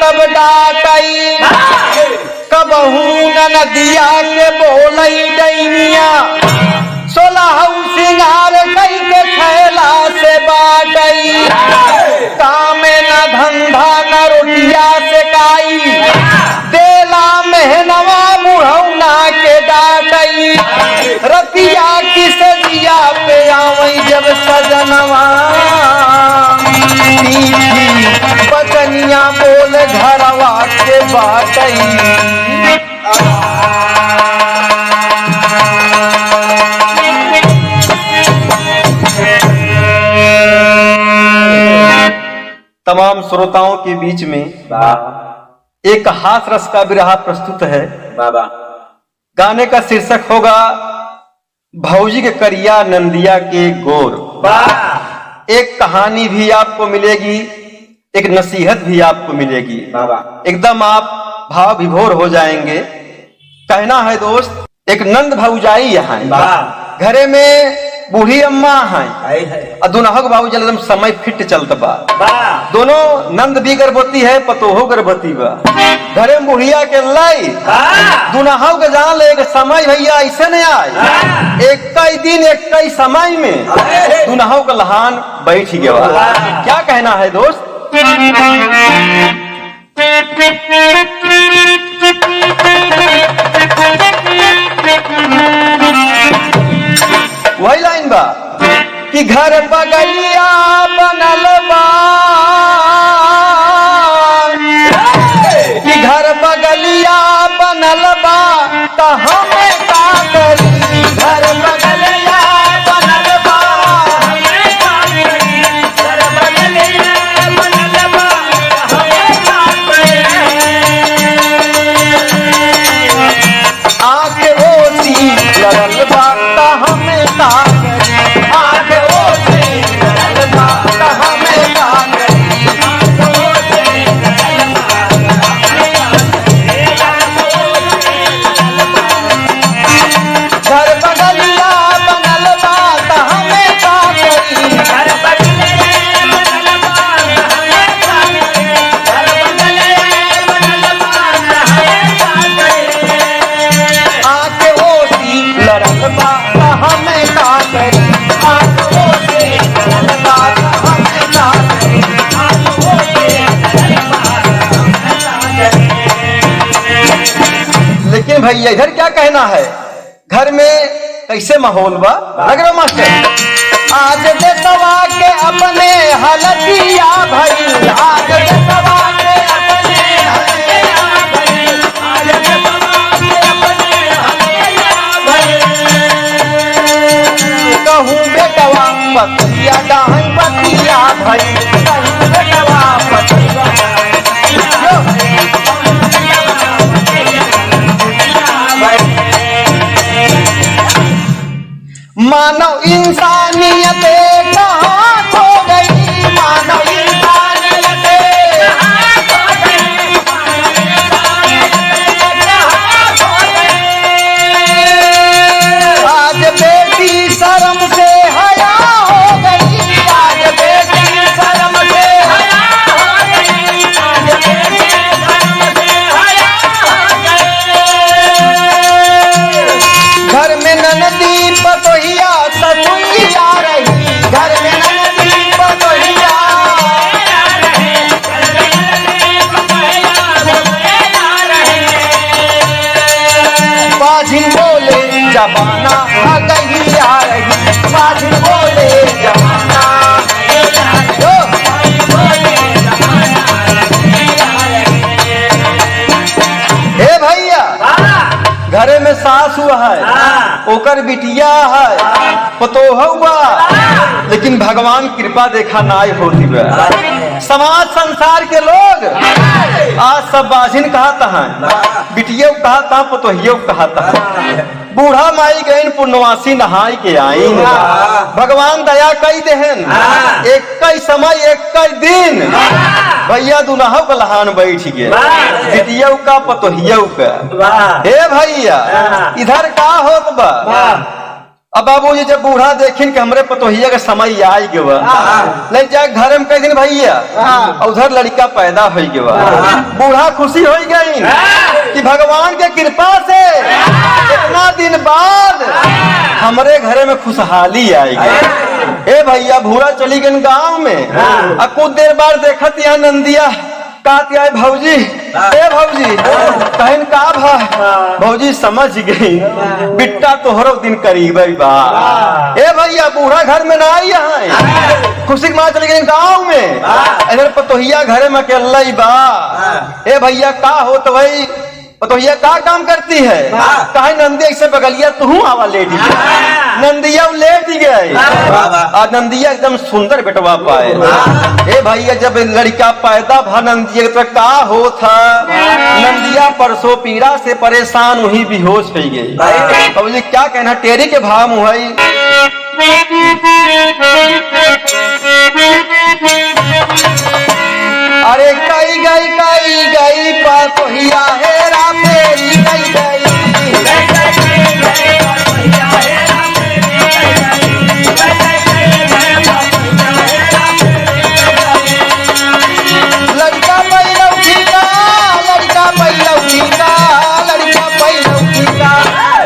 तब डाकई कबहू नदिया के बोलई डैनिया 16 सिंगार कई के खैला से बाटई कामे न धंधा न रोटिया से काई देला मेहनवा मुढ़ौना के डाटई रतिया की सजिया पे आवई जब सजनवा बचनिया बोल घरवा के बाटई तमाम श्रोताओं के बीच में एक हास रस का बिरहा प्रस्तुत है। बाबा गाने का शीर्षक होगा भौजी के करिया नंदिया के गोर। एक कहानी भी आपको मिलेगी, एक नसीहत भी आपको मिलेगी। बाबा एकदम आप भाव विभोर हो जाएंगे। कहना है दोस्त, एक नंद भौजाई यहाँ घरे में बूढ़ी अम्मा है और दुनहक बाबू जल एकदम समय फिट चलत बा। दोनों नंद भी गर्भवती है, पतोहो गर्भवती बा। घरे में बुढ़िया के लाई दुनहक के जान ले समय भैया ऐसे नहीं आए। एक दिन एक समय में दुनहक लहान बैठ गया। क्या कहना है दोस्त? वही लाइन बा कि घर बगलिया बनल बा, कि घर बगलिया बनल बा त हमें का करी। घर बगलिया बनल बा हमें का करी, घर बगलिया बनल बा हमें का करी। आके ओसी लड़ल बा त हमें का करी, आके ओसी लड़ल बा त हमें का करी। घर बगलिया बनल बा त हमें का करी, घर बगलिया बनल बा त हमें का करी, घर बगलिया बनल बा त हमें का करी। आके ओसी लड़ल बा त हमें का करी, आके ओसी लड़ल बा त हमें का करी, आके ओसी लड़ल बा त हमें का करी। लेकिन भैया इधर क्या कहना है? घर में कैसे माहौल बा लग रहा मास्टर? आज देशवा के अपने हलतिया भई, आज देशवा के अपने हलतिया भई, आज देशवा के अपने हलतिया भई। कहूँ बेटवा पतिया डाहई पतिया भई, कहूँ बेटवा पतिया मानव इंसानियत कहाँ खो गई, मानव इंसानियत सास हुआ है, ओकर बिटिया है, पतोह बा, लेकिन भगवान कृपा देखा नाय होती बा। समाज संसार के लोग आज सब बाजिन कहता है, बिटिया कहता, पतोहियो कहता है। बूढ़ा माई गईन पुण्यवासी नहाई के आई, भगवान दया कई देहन, एक कई समय एक कई दिन भैया दुल्हा का लहान बैठ गए, बिटिया का पतोहिया का। हे भैया इधर का होत बा? अब बाबूजी जब बूढ़ा देखिन कि हमरे पतोहिया के समय आई गवा, ले जाए घर में कई दिन भैया, उधर लड़का पैदा हो गवा। बूढ़ा खुशी हो गई कि भगवान के कृपा से इतना दिन बाद हमरे घरे में खुशहाली आई गई। ए भैया बूढ़ा चली गई गांव में, अब कुछ देर बाद देखत यहाँ नंदिया कहती है भौजी, ए भौजी कहन का भा? भौजी समझ गई बिट्टा तोहरो दिन करीब बा। ए भैया बूढ़ा घर में ना आई है, खुशी माँ चली गई गाँव में, इधर पतोहिया घरे में अकेला ही बा। ए भैया का हो तो भाई पतोहिया का काम करती है? कहे नंदिया से बगलिया तू आवा लेट गई। नंदिया लेट गए और नंदिया एकदम सुंदर बेटवा पाए। ए भैया जब लड़का पैदा भा नंदिया तो का हो था, नंदिया परसों पीड़ा से परेशान हुई बेहोश हो गई। अब मुझे क्या कहना, टेरी के भाव मुहई अरे कई गई पतोहिया हेरा मेरी कई गई। लड़का पैलौठी का, लड़का पैलौठी का, लड़का पैलौठी का,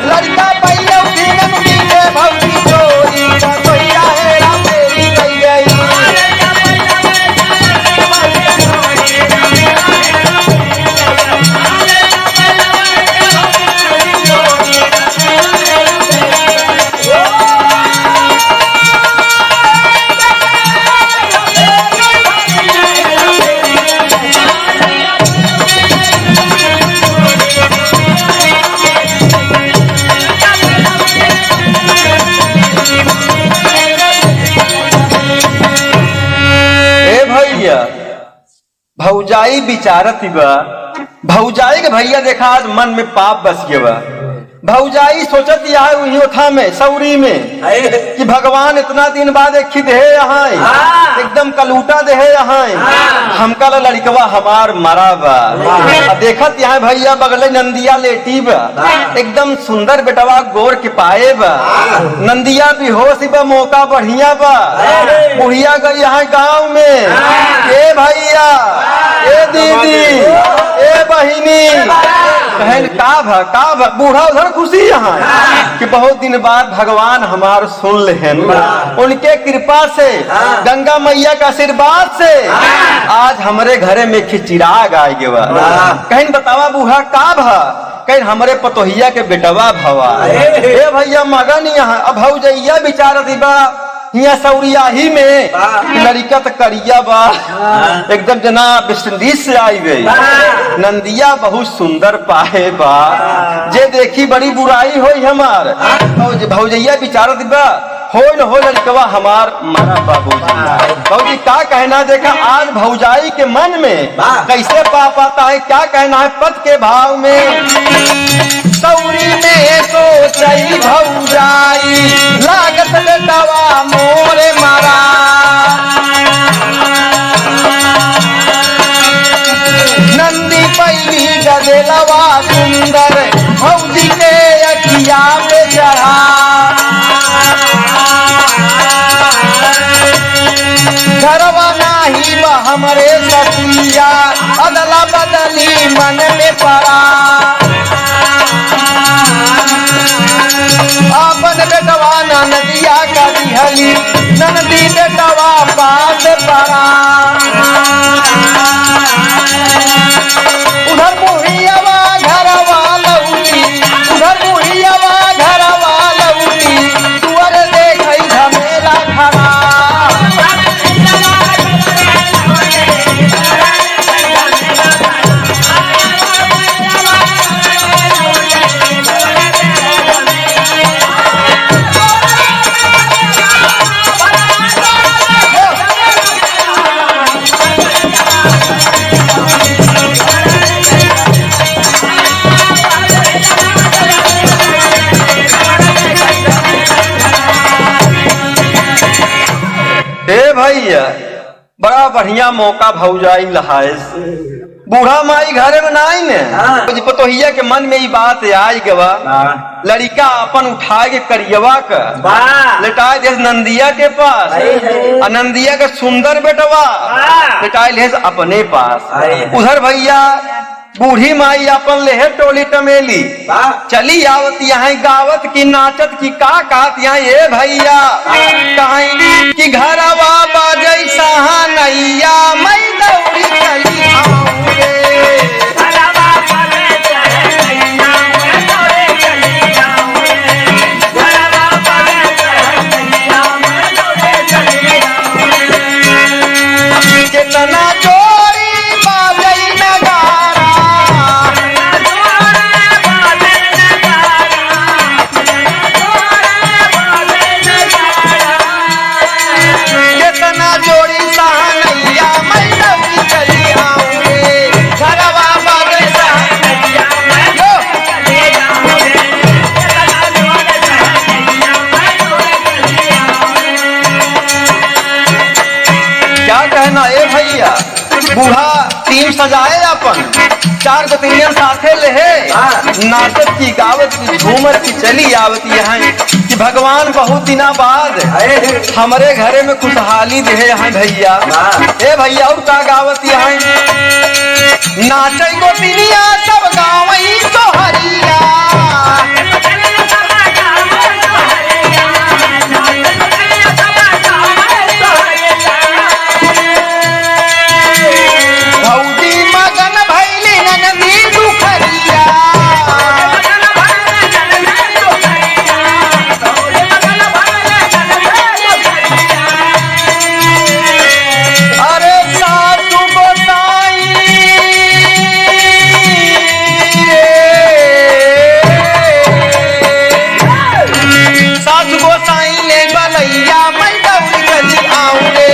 लड़का पैलौठी नंदी के भौजी चोरी पतोहिया हेरा मेरी कई गई। भौजाई बिचारत बा, भौजाई के भैया देखा आज मन में पाप बस गया बा। भौजाई सोचत वही ओथा में सौरी में कि भगवान इतना दिन बाद एक दे यहाँ एकदम कलूटा दे यहाँ, हमका लड़कवा हमार मरा बा। देखत यहाँ भैया बगले नंदिया लेटी बा, एकदम सुंदर बेटवा गोर के पाए बा। नंदिया बेहोश बा, मौका बढ़िया बा। बुढ़िया गई यहाँ गाँव में, ए भैया, ए दीदी, ए बहिनी, कहन का भा बूढ़ा उधर खुशी यहाँ कि बहुत दिन बाद भगवान हमार सुन लेहन, उनके कृपा से, गंगा मैया का आशीर्वाद से आज हमारे घरे में खिचिराग आ गया। कहीं बतावा बूढ़ा का भा? कहीं हमारे पतोहिया के बेटवा भवा। ए भैया मगन यहाँ अब भौजैया बिचारा दिबा हिया सौरिया ही में लड़का तो करिया बा, एकदम जना विष्णु से आई गई। नंदिया बहुत सुंदर पाए बा, जे देखी बड़ी बुराई होई हमार भौजैया बिचारा दिबा हो न हो लड़कवा हमार मरा बाबूजी। बाबूजी का कहना, देखा आज भौजाई के मन में कैसे पाप आता है, क्या कहना है पद के भाव में। सौरी में सोचई भौजाई लागत बेटवा मोरे मारा, नंदी पैली गदेलवा सुंदर भौजी के अखिया पे चढ़ा। घरवा नाही बा हमरे सतिया, अदला बदली मन में पड़ा। आपन बेटवा ननदिया का दिहली, ननदी बेटवा पास पड़ा। उधर बुढ़ियावा घरवा लौटी, उधर बुढ़ियावा घरवा लौटी, तुअर देखई झमेला खड़ा। भैया बड़ा बढ़िया मौका भौजाई लहाइस बूढ़ा माई घरे में नहीं ने तो पतोहिया के मन में ये बात आई गवा लड़का अपन उठा के करियवा का लेटाए दे नंदिया के पास और नंदिया का सुंदर बेटवा लेटाए ले अपने पास उधर भैया बूढ़ी माई अपन लेहे टोली टमेली चली आवत यहाँ गावत की नाचत की का कहत यहाँ ये भैया कहीं कि घरवा बाजै सहानैया मैं दौड़ी चली आऊंगे कितना चोरी बाजै नगारा कितना जोड़ी सहानैया मैं दौड़ी चली आऊंगे घरवा बाजै सहानैया क्या कहना ए भैया बूढ़ा टीम सजाए अपन चार गोतिनिया साथे लेहे नाचत की गावत की झूमर की चली आवत यहाँ कि भगवान बहुत दिना बाद हमारे घरे में खुशहाली दे यहाँ भैया ए भैया और का गावत यहाँ नाचे गोतिनिया सब गाँव ही सोहरिया भौजी मगन भैली ननदी दुखरिया अरे सासू गोसाई सासू गोसाई ले बलैया मैं दौड़ी चली आऊंगे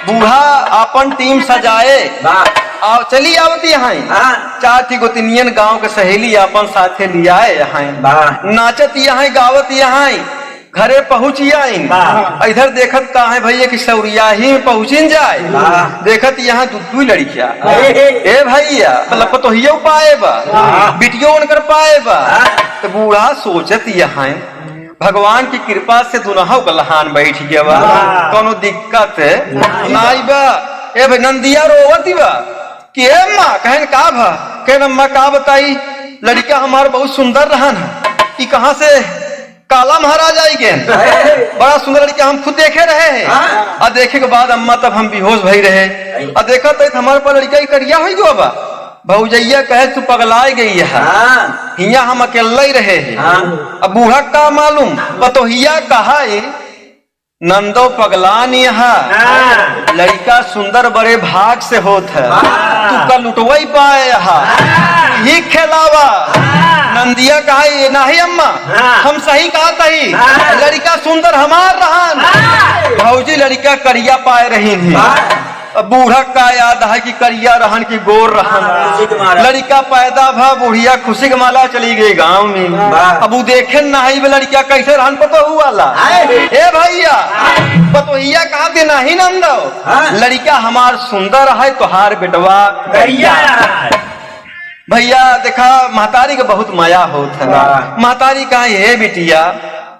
बूढ़ा अपन टीम सजाए आओ चली आवती यहाँ चार थी गोतिनियन गांव के सहेली अपन साथे लियाए यहाँ नाचत यहाँ गावत यहाँ घरे पहुँच इधर देखत का है भैया कि सौरिया ही में पहुँचिन जाए देखत यहाँ दू लड़किया ए भैया मतलब तो ही पाए बा बिटियो उनकर पाए बा तो बूढ़ा सोचत यहाँ भगवान की कृपा से दुनहु का लहान बैठ गया बा कोनो दिक्कत नाई बा ए भाई नंदिया रोवती बा कि ए माँ कहन का भा कहन अम्मा का बताई लड़का हमार बहुत सुंदर रहन है कि कहाँ से काला महाराज आई गए बड़ा सुंदर लड़का हम खुद देखे रहे हैं और देखे के बाद अम्मा तब हम बेहोश भई रहे और देखा तो हमारे पर लड़का करिया हो गया बा भौजैया कहे तू पगलाई गई है हिया हम अकेला ही रहे हैं अब बूढ़ा का मालूम पतोहिया कहा नंदो पगलान यहाँ लड़का सुंदर बड़े भाग से होत है तू का लुटवाई पाए ही खेलावा नंदिया कहा ये नहीं अम्मा हम सही कहा तही लड़का सुंदर हमार रहन भौजी लड़का करिया पाए रही बूढ़ा का याद है कि करिया रहन की गोर रहन लड़का पैदा भा बुढ़िया खुशी के माला चली गई गांव में अब वो देखे नहीं लड़का कैसे रहन पतो हुआ ए भैया पतोहिया कहा थे नहीं नंदो लड़का हमार सुंदर है तोहार बेटवा करिया भैया देखा महतारी का बहुत माया होता है महतारी कहा ये बिटिया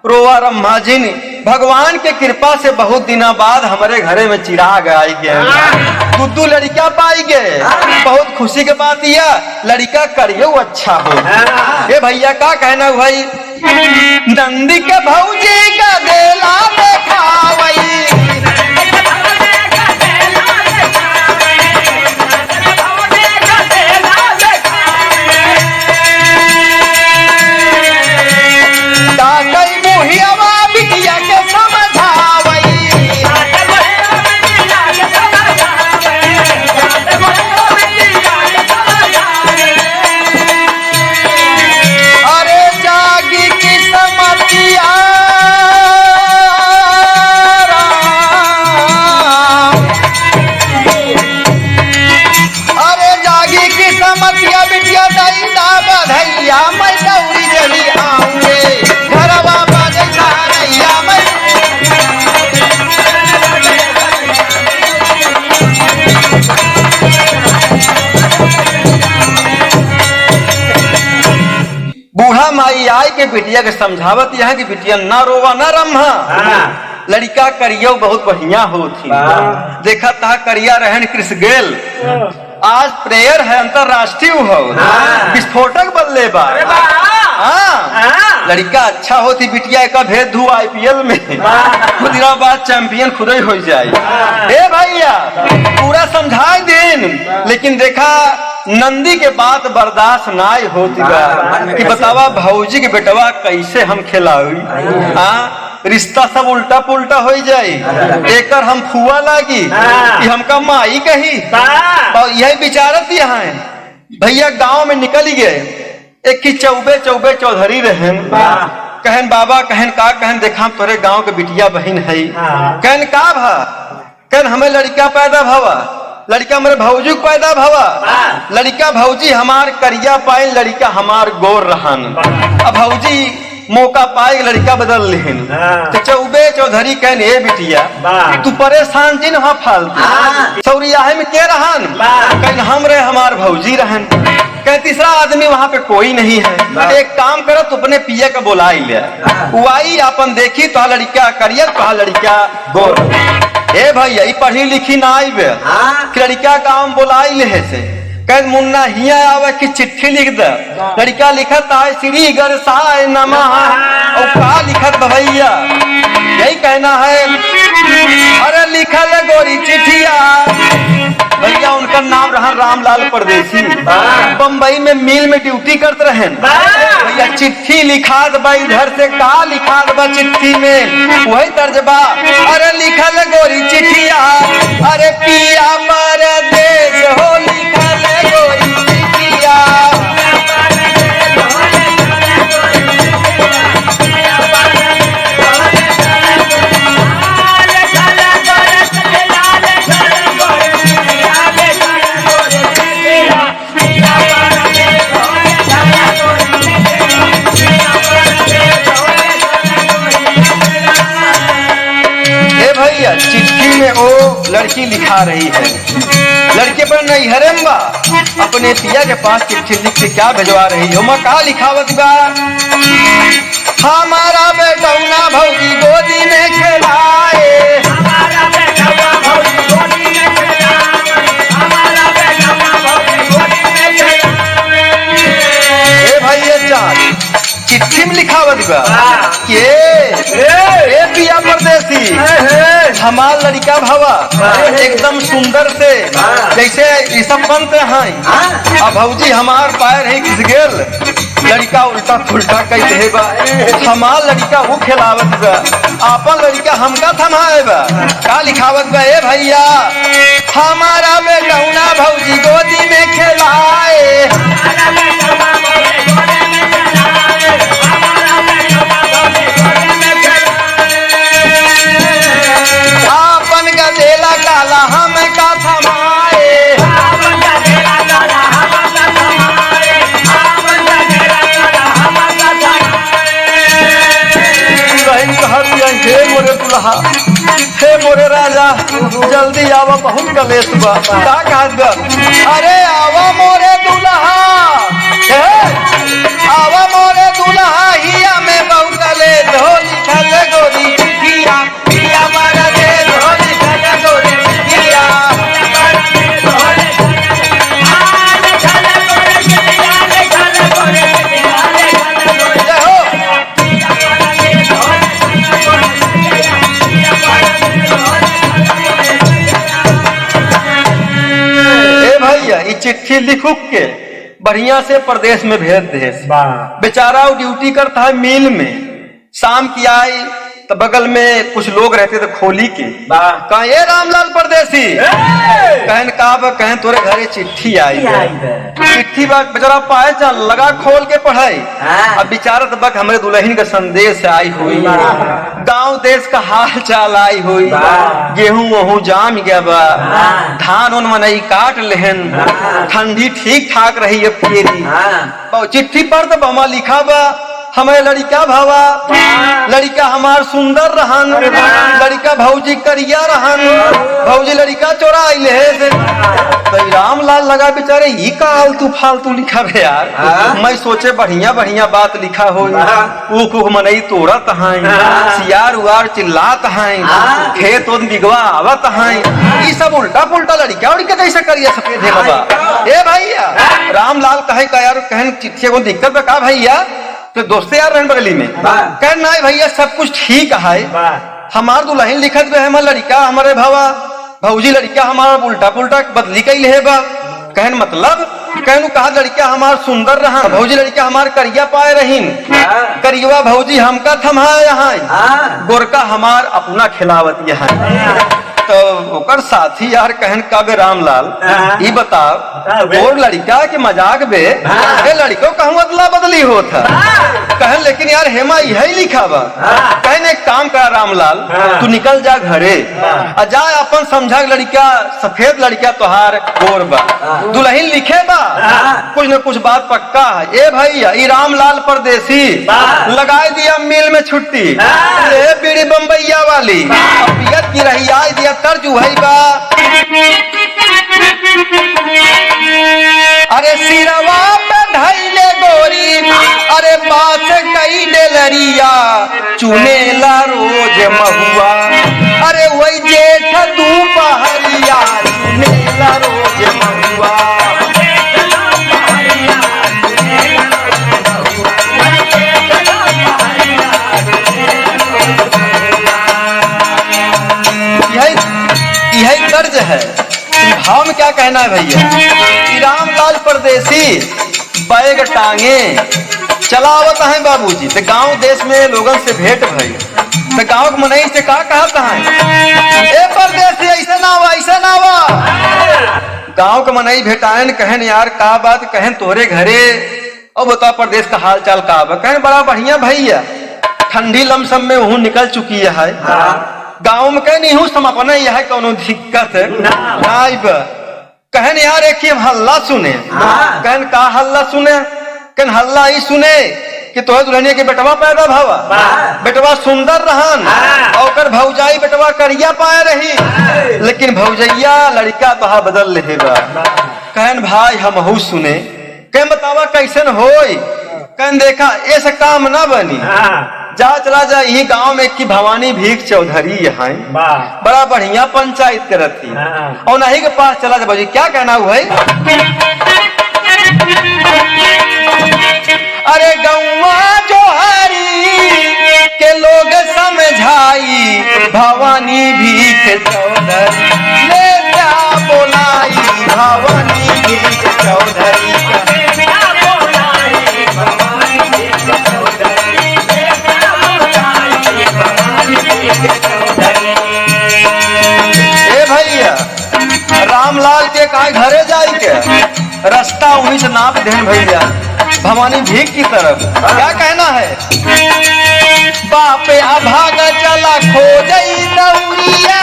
रोवा रम्मा जी ने भगवान के कृपा से बहुत दिनों बाद हमारे घरे में चिराग आई गए दू लड़का पाई गए बहुत खुशी के बात यह लड़का करियो अच्छा हो ये भैया का कहना भाई नंदी के भौजी का देला देखावई आई के बिटिया के समझावत यहाँ कि बिटिया ना रोवा ना रम्हा। लड़का करियो बहुत बढ़िया होती। देखा था करिया रहन कृष्ण गेल आज प्लेयर है अंतरराष्ट्रीय हो विस्फोटक बल्लेबा। लड़का अच्छा होती बिटिया का भेद धू IPL में कुछ दिनों बाद चैंपियन खुद ही हो जाए। ए भैया पूरा समझाए दिन लेकिन देखा नंदी के बात बर्दाश्त नाई होती कि बतावा भौजी के बेटवा कैसे हम खिलावी। रिश्ता सब उल्टा पुल्टा हो जाए एकर हम फुआ लागी कि हमका माई कही। तो यही विचारत यहाँ भैया गांव में निकल गए एक ही चौबे चौधरी रहन कहन बाबा कहन का कहन देखा तोरे गांव के बिटिया बहन है कहन का भा कहन हमें लड़का पैदा भवा लड़का मेरे भौजी को पैदा भवा लड़का भौजी हमार करिया पाए लड़का हमार गोर रहन। अब भौजी मौका पाए लड़का बदल लेन तो चौबे चौधरी कहन ए बिटिया तू परेशान जिन वहाँ फालतू सौरिया में के रहन कहन हम रहे हमार भौजी रहन कह तीसरा आदमी वहाँ पे कोई नहीं है। एक काम करो तू अपने पिया का बुला ले आई अपन देखी तो लड़का करिया तो लड़का गोर। ए भैया पढ़ी लिखी ना आई लड़का गाँव बुलाई ले से कह मुन्ना हिया आवे की चिट्ठी लिख दे। लड़का लिखत है श्री गरसाय नमः और का लिखत भैया यही कहना है अरे लिखल गोरी चिट्ठिया भैया उनका नाम रहा रामलाल परदेसी बम्बई में मिल में ड्यूटी करते रहे भैया चिट्ठी लिखा दबा इधर से का लिखा दबा चिट्ठी में वही तर्जबा अरे लिखल गोरी चिट्ठिया अरे पिया परदेश हो लिखल गोरी चिट्ठिया। चिट्ठी में वो लड़की लिखा रही है लड़के पर नहीं हरेम्बा अपने पिया के पास चिट्ठी लिख के क्या भिजवा रही हो। मैं कहा लिखावत बा हमारा बेटौना भौजी गोदी में खेलाए भैया चाल चिट्ठी में लिखावत बा के पिया परदेसी हमार लड़का भवा एकदम सुंदर से जैसे ऋषभ पंत हैं अब भौजी हमार पैर है किस गेल लड़का उल्टा फुल्टा कह दे बा हमार लड़का वो खिलावत बा आपन लड़का हमका थमाए बा का लिखावत बा ए भैया हमारा बेटौना भौजी गोदी में खिलाए काला हम का थमाए हे मोरे दुल्हा हे मोरे राजा जल्दी आवा बहुत कलेश बा का कहत बा अरे आवा मोरे दुल्हा आवा मोरे दुल्हा हिया में बहुत कलेश हो लिखल गोरी हिया हिया मारा दे हो लिखल गोरी हिया। चिट्ठी लिखुक के बढ़िया से प्रदेश में भेज दे बेचारा वो ड्यूटी करता है मिल में शाम की आई तो बगल में कुछ लोग रहते थे खोली के कहा ये रामलाल परदेसी कहन का कहन तोरे घरे चिट्ठी आई चिट्ठी बेचारा पाए चल लगा खोल के पढ़ाई अब बेचारा बक हमारे दुल्हन का संदेश आई हुई गांव देश का हाल चाल आई हुई गेहूं वहूं जाम गया बा धान उन मनई काट लेहन ठंडी ठीक ठाक रही है फेरी चिट्ठी पर तो बमा लिखा बा हमें लड़का भावा, लड़का हमार सुंदर रहन, लड़का भौजी करिया रहन, भौजी लड़का चोरा आइले है। तो रामलाल लगा बेचारे ये का आलतू फालतू लिखा है यार। मैं सोचे बढ़िया बढ़िया बात लिखा हो, ऊख ऊख मनई तोड़त हैं, सियार उआर चिल्लात हैं, खेत उन बिगवा आवत हैं, ये सब उल्टा पुल्टा लड़का उड़का कैसे करिए सफेद है बाबा। ए भैया रामलाल कहे का यार कहन चिट्ठी को दिक्कत बका भैया, तो दोस्ते यार रहन बगली में कह ना भैया सब कुछ ठीक है, हमार दुल्हन लिखत है हम लड़का हमारे भावा, भौजी लड़का हमारा उल्टा पुल्टा बदली कई ले बा। कहन मतलब कहनु कहा लड़का हमार सुंदर रहा, भौजी लड़का हमार करिया पाए रहीन, करियवा भौजी हमका थमा यहाँ, गोरका हमार अपना खिलावत यहाँ। तो ओकर साथी यार कहन का बे रामलाल ये बताओ और लड़का के मजाक बे ये लड़को कहूँ अदला बदली होता कहन, लेकिन यार हेमा यही लिखा बा। कहन एक काम कर रामलाल, तू निकल जा घरे और जा अपन समझा लड़का सफेद लड़का तोहार गोर बा, दुल्हन लिखे बा कुछ न कुछ बात पक्का है। ए भैया ये रामलाल परदेसी लगा दिया मिल में छुट्टी, ये बीड़ी बम्बैया वाली पियत की रही आई दिया तर्जु है बा। अरे सिरवा पे ढाईले गोरी, अरे बात कई डेलरिया, चुनेला रोज महुआ, अरे वही जेठ दोपहरिया, चुनेला रोज महुआ। यही कर्ज है। भाव में क्या कहना है भैया, रामलाल परदेसी बैग टांगे चलावत है बाबूजी, तो गांव देश में लोगों से भेंट भई, तो गांव के मनई से का कहता है, ए परदेसी ऐसा ना हुआ ऐसा ना हुआ। गांव के मनई भेटायन कहन यार का बात, कहन तोहरे घरे और बता प्रदेश का हाल चाल का बा। कहन बड़ा बढ़िया भैया, ठंडी लमसम में वहू निकल चुकी है, गाँव में कहीं नहीं हूँ समापन यह कोनो दिक्कत नाई बा। कहन यार एक हल्ला सुने, कहन का हल्ला सुने, कहन हल्ला ही सुने कि तोहे दुल्हनिया के बेटवा पैदा भावा, बेटवा सुंदर रहन और भौजाई बेटवा करिया पाए रही, लेकिन भौजैया लड़का बहा बदल ले बा। कहन भाई हम सुने, कहन बतावा कैसन होई, कहन देखा ऐसा काम ना बनी, जा चला जा यही गांव में की भवानी भीख चौधरी यहाँ बड़ा बढ़िया पंचायत करत थी, और नहीं के पास चला जा भाजी। क्या कहना हुआ है, अरे गौवा जो हरी के लोग समझाई, भवानी भीख चौधरी ले जा बोलाई, भवानी भीख चौधरी रामलाल के कहा घरे जाए के रास्ता उन्हीं से नाप देन भैया भवानी भीख की तरफ। क्या कहना है, बापे अभाग चला खोजई दौड़िया,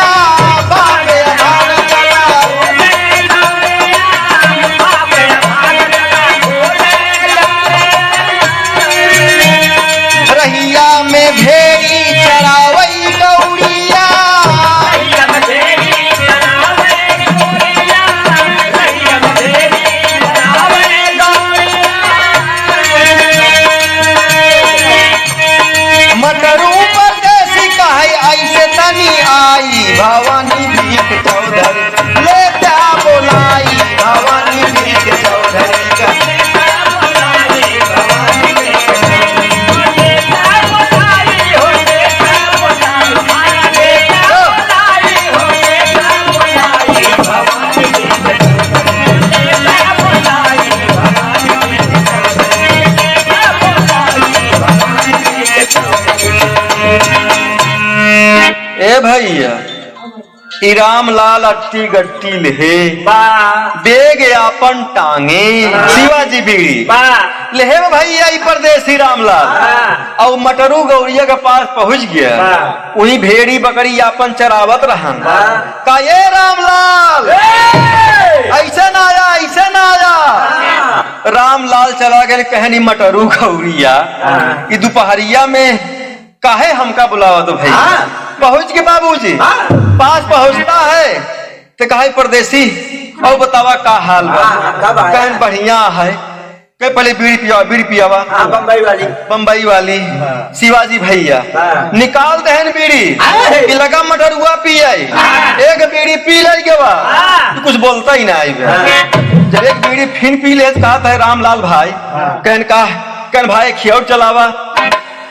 बापे अभाग चला रहिया में भेड़ी चरावई गौड़िया, भवानी भीख चौधरी ले जा बोलाई, भवानी भीख चौधरी का ए भैया रामलाल अट्टी गट्टी लेहे बेग अपन टांगे, शिवाजी बीड़ी लेहे भैया परदेसी रामलाल और मटरू गौरिया के पास पहुंच गया, वही भेड़ी बकरी अपन चरावत रहन। का ये रामलाल ऐसे ना आया ऐसे ना आया, राम लाल चला गए कहनी मटरू खौरिया कि दोपहरिया में काहे हमका बुलावा तो भाई पहुंच के बाबूजी पास पहुंचता है तो कहे परदेसी और बतावा का हाल बा कहन बढ़िया है कह पहले बीड़ी पियावा बम्बई वाली शिवाजी भैया निकाल दहन बीड़ी कि लगा मटरुआ पिए एक बीड़ी पी ले के बा कुछ बोलता ही ना आई जब एक बीड़ी फिर पी ले कहा था रामलाल भाई कहन भाई खियोर चलावा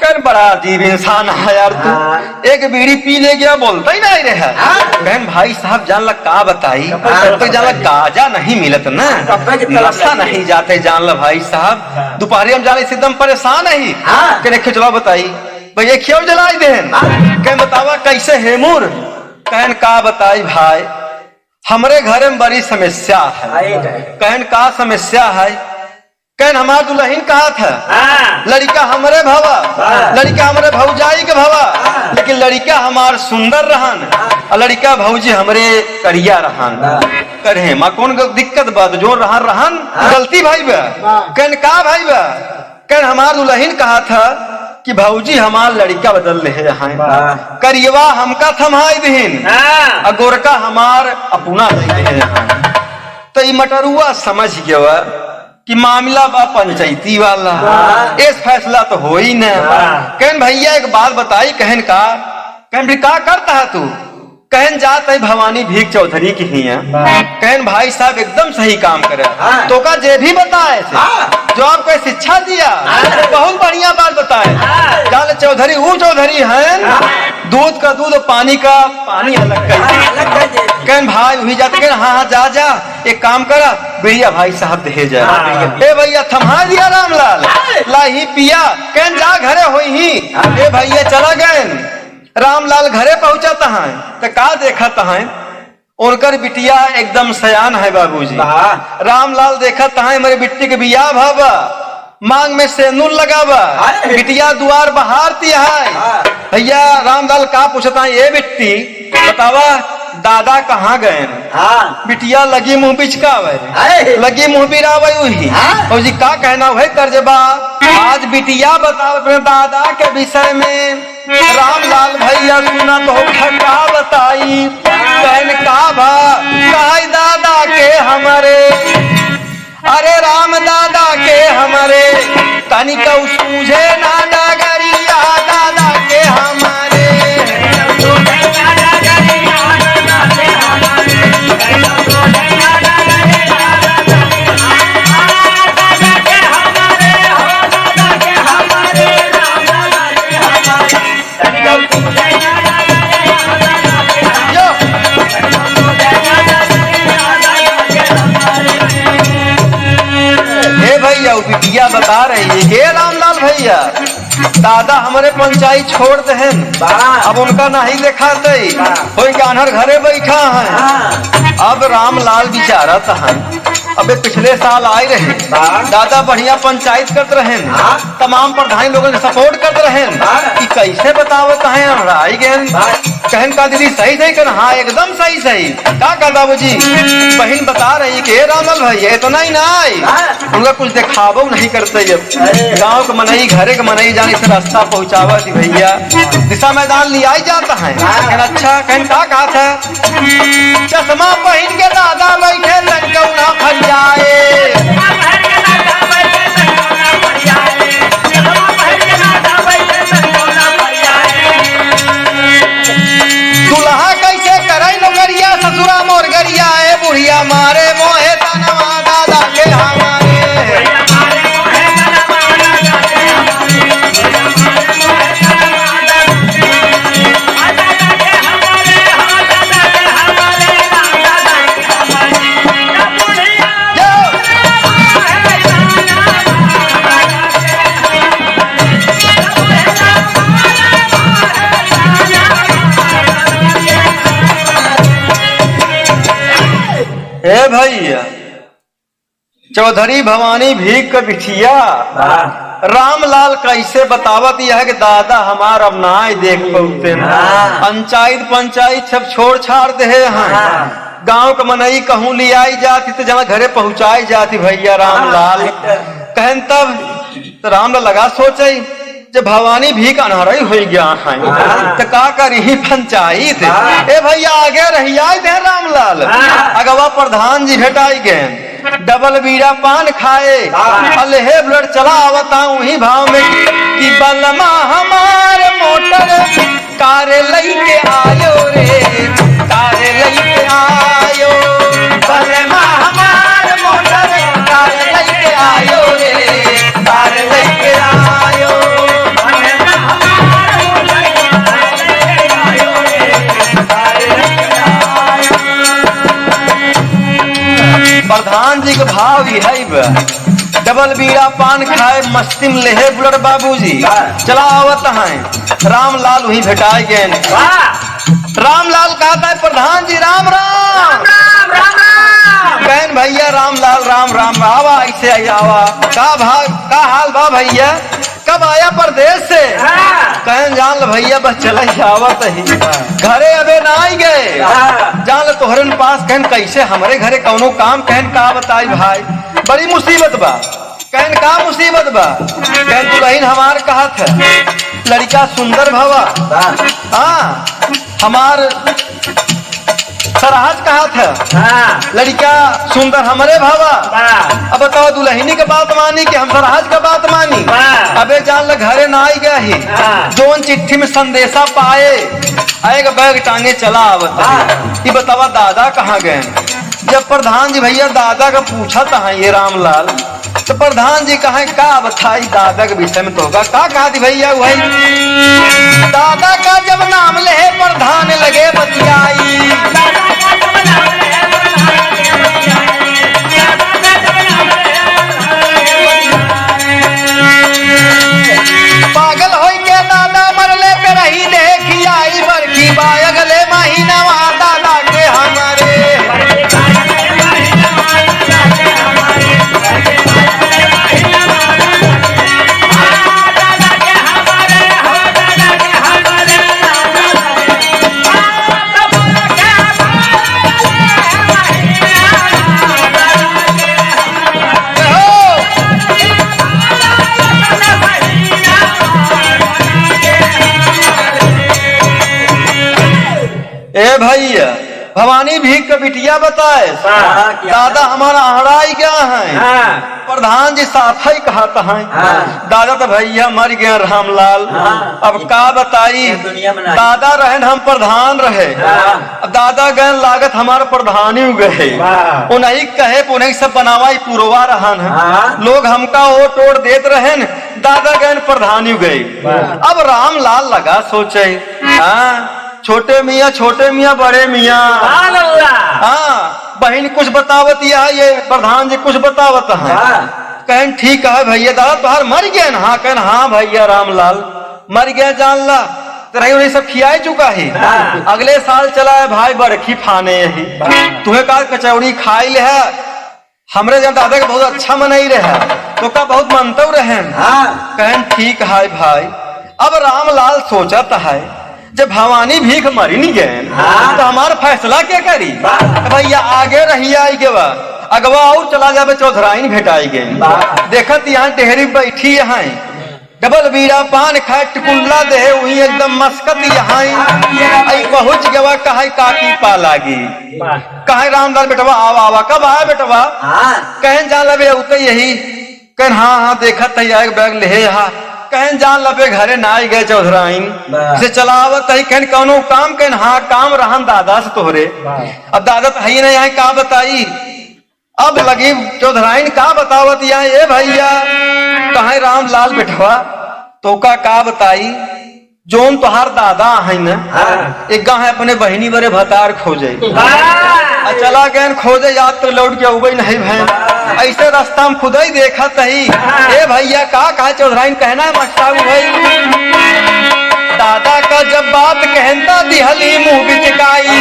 कहन बड़ा अजीब इंसान है यार तू एक बीड़ी पी ले गया बोलता ही नहीं रहा कहन भाई साहब जान लग का बताई तो जान लग गाजा नहीं मिलत ना नशा नहीं जाते जान ल भाई साहब दोपहर हम जाने से एकदम परेशान है कहने खिचला बताई भैया खियोर जलाई देन कहन बतावा कैसे हेमूर कहन का बताई भाई हमारे घर में बड़ी समस्या है कहन का समस्या है कहन हमार दुल्हन कहा था लड़का हमारे भवा लड़का हमारे भौजाई के भवा लेकिन लड़का हमार सुंदर रहन और लड़का भौजी हमरे करिया रहन करे माँ कौन दिक्कत बात जो रहन गलती भाई बा कहन का भाई बा कहन हमार दुल्हन कहा था कि भौजी हमार लड़का बदल ले हैं करियवा हमका थमाई दीन और गोरका हमार अपना तो ये मटरुआ समझ गया कि मामला बा पंचायती वाला इस फैसला तो हो ही ना कहन भैया एक बात बताई कहन भी का करता है तू कहन जात है भवानी भीख चौधरी की ही है कहन भाई साहब एकदम सही काम करे तो का जे भी बताए जो आपको शिक्षा दिया बहुत बढ़िया बात बताए जान चौधरी वो चौधरी है दूध का दूध पानी का पानी अलग कर कहन भाई वही जाते कहन हाँ जा एक काम करा बिड़िया भाई साहब दे जा ए भैया थमा दिया रामलाल ला ही पिया कहन जा घरे हो ही ए भैया चला गए रामलाल घरे पहुंचाता है तो का देखता है उनकर बिटिया एकदम सयान है बाबूजी रामलाल देखता है मेरे बिट्टी के बिया भाबा मांग में सेनुर लगावा बिटिया द्वार बहारती है भैया रामलाल का पूछता है ये बिट्टी बतावा दादा कहाँ गए बिटिया लगी मुंह बिचकावे लगी मुंह बिरावे हुई और जी का कहना है कर्जबा आज बिटिया बताओ अपने दादा के विषय में रामलाल भैया सुना तो का बताई कहन का भा कहा दादा के हमारे अरे राम दादा के हमारे तनिका सूझे ना डगरिया दादा के हमारे बिटिया बता रही है हे रामलाल भैया दादा हमारे पंचायत छोड़ दे अब उनका नहीं देखा कोई गानहर घरे बैठा है अब रामलाल बेचारा है अब पिछले साल आए रहे दादा बढ़िया पंचायत करते रहे तमाम प्रधान लोगों ने सपोर्ट करते रहे कि कैसे बतावत है आई गए कहन का दीदी सही सही कहना हाँ एकदम सही सही का बाबूजी बहन बता रही कि रामलाल भैया इतना ही ना आई उनका कुछ दिखावो नहीं करते जब गाँव के मनई घरे के मनई जाने से रास्ता पहुँचावा थी भैया दिशा मैदान ले आई जाता है कहना अच्छा कहन का कहा था चश्मा पहन के दादा बैठे लंकौना फल जाए दुल्हा कैसे करे नौकरिया ससुरा मोर गरिया ए बुढ़िया मारे मोहे तनवा दादा के हमारे हे भैया चौधरी भवानी भीख का बिटिया रामलाल कैसे बतावत यह कि दादा हमार अब ना देख पौते पंचायत सब छोड़ छाड़ दे हैं गांव का मनई कहूँ ले आई जाती तो जहाँ घरे पहुंचाई जाती भैया रामलाल। कहन तब रामलाल लगा सोचे जब भवानी भी का अनहरई हो गया है तो का करी पंचायत। ए भैया आगे रही आई दे रामलाल। अगवा प्रधान जी भेटाई गए डबल बीड़ा पान खाए अल्हे ब्लड चला आवता वही भाव में कि बलमा हमारे मोटर कारे लइके आयो रे कारे लइके आयो बलमा हमारे मोटर कारे लइके आयो रे कारे लइके आयो बलमा हमारे मोटर कारे लइके आयो रे कारे लइके आयो। प्रधान जी के भाव ही है डबल बीड़ा पान खाए मस्ती में लेहे बुलट बाबूजी चला आवत है रामलाल वही भेटाए गए। रामलाल कहता है प्रधान जी राम राम राम राम राम कहन भैया रामलाल राम राम आवा ऐसे आई आवा का हाल बा भैया कब आया परदेश से। कहन जान ल भैया बस चल आवत ही घरे अबे ना आई गए जान ल तोहरन पास कहन कैसे हमारे घरे कौनो काम कहन का बताई भाई बड़ी मुसीबत बा। कहन का मुसीबत बा कहन दुल्हन हमार कहा था लड़का सुंदर भवा हाँ हमार सराहज कहा था लड़का सुंदर हमारे भावा। अब बताओ दुल्हनी के बात मानी कि हम सराहज का बात मानी। अबे जान ल घरे ना आई गया ही जोन चिट्ठी में संदेशा पाए आएगा बैग टांगे चला आवत। ये बतावा दादा कहाँ गए। जब प्रधान जी भैया दादा का पूछा था ये रामलाल तो प्रधान जी कहा का बताई दादा के विषय में तो का कहा थी भैया वही दादा का जब नाम ले प्रधान लगे बतियाई पागल हो के दादा मरले पे रही देखी आई बरखी बाय अगले महीना वहां दादा के हमारे ए भैया भवानी भी का बिटिया बताए दादा हमारा हड़ाई गया है प्रधान जी साथ ही कहता है दादा तो भैया मर गया रामलाल। अब का बताई दादा रहे हम प्रधान रहे अब दादा गए लागत हमारा प्रधान ही गए उन्हीं कहे उन्हीं सब बनावाई पुरवा रहन है लोग हमका वो तोड़ देते रहे दादा गए प्रधान ही गए। अब रामलाल लगा सोचे छोटे मियाँ बड़े मियाँ हाँ बहन कुछ बतावत ये प्रधान जी कुछ बतावत है कहन ठीक है भैया दादा तुहार मर गया ना हाँ कहन हाँ भैया रामलाल मर गया जान ला तेरा उन्हें सब खियाई चुका है अगले साल चला है भाई बरखी फाने यही तुम्हें का कचौड़ी खाई ले है हमरे जब दादा के बहुत अच्छा मनाई रहे तो का बहुत मनतव रहे कहन ठीक है भाई। अब रामलाल सोचत है जब भवानी भीख मरी नहीं गए तो हमारा फैसला क्या करी भैया आगे रही आई के बा अगवा और चला जावे चौधराइन भेटाई गए देखत यहाँ टेहरी बैठी यहाँ डबल बीड़ा पान खाए टिकुल्ला दे वही एकदम मस्कत यहाँ पहुंच गवा कहा काकी पा लागी कहे रामलाल बेटवा आवा आवा कब आया बेटवा कहन जान लबे उते यही कहन हाँ देखत है बैग ले यहाँ कहन जान लबे घरे ना आई गए चौधराइन से चलावत है कहन कौनो काम कहन हाँ काम रहन दादा से तोहरे अब दादा तो है नहीं का बताई अब लगी चौधराइन का बतावत यहाँ ये भैया कहे रामलाल बेटवा तो का बताई जोन तुहार दादा है न एक गाँव है अपने बहनी बड़े भतार खोजे चला गए खोजे याद तो लौट के उबई नहीं भैन ऐसे रास्ता में खुद ही देखा तही ए भैया का कहा चौधराइन कहना है मस्ताबू भाई दादा का जब बात कहता दिहली मुंह बिचकाई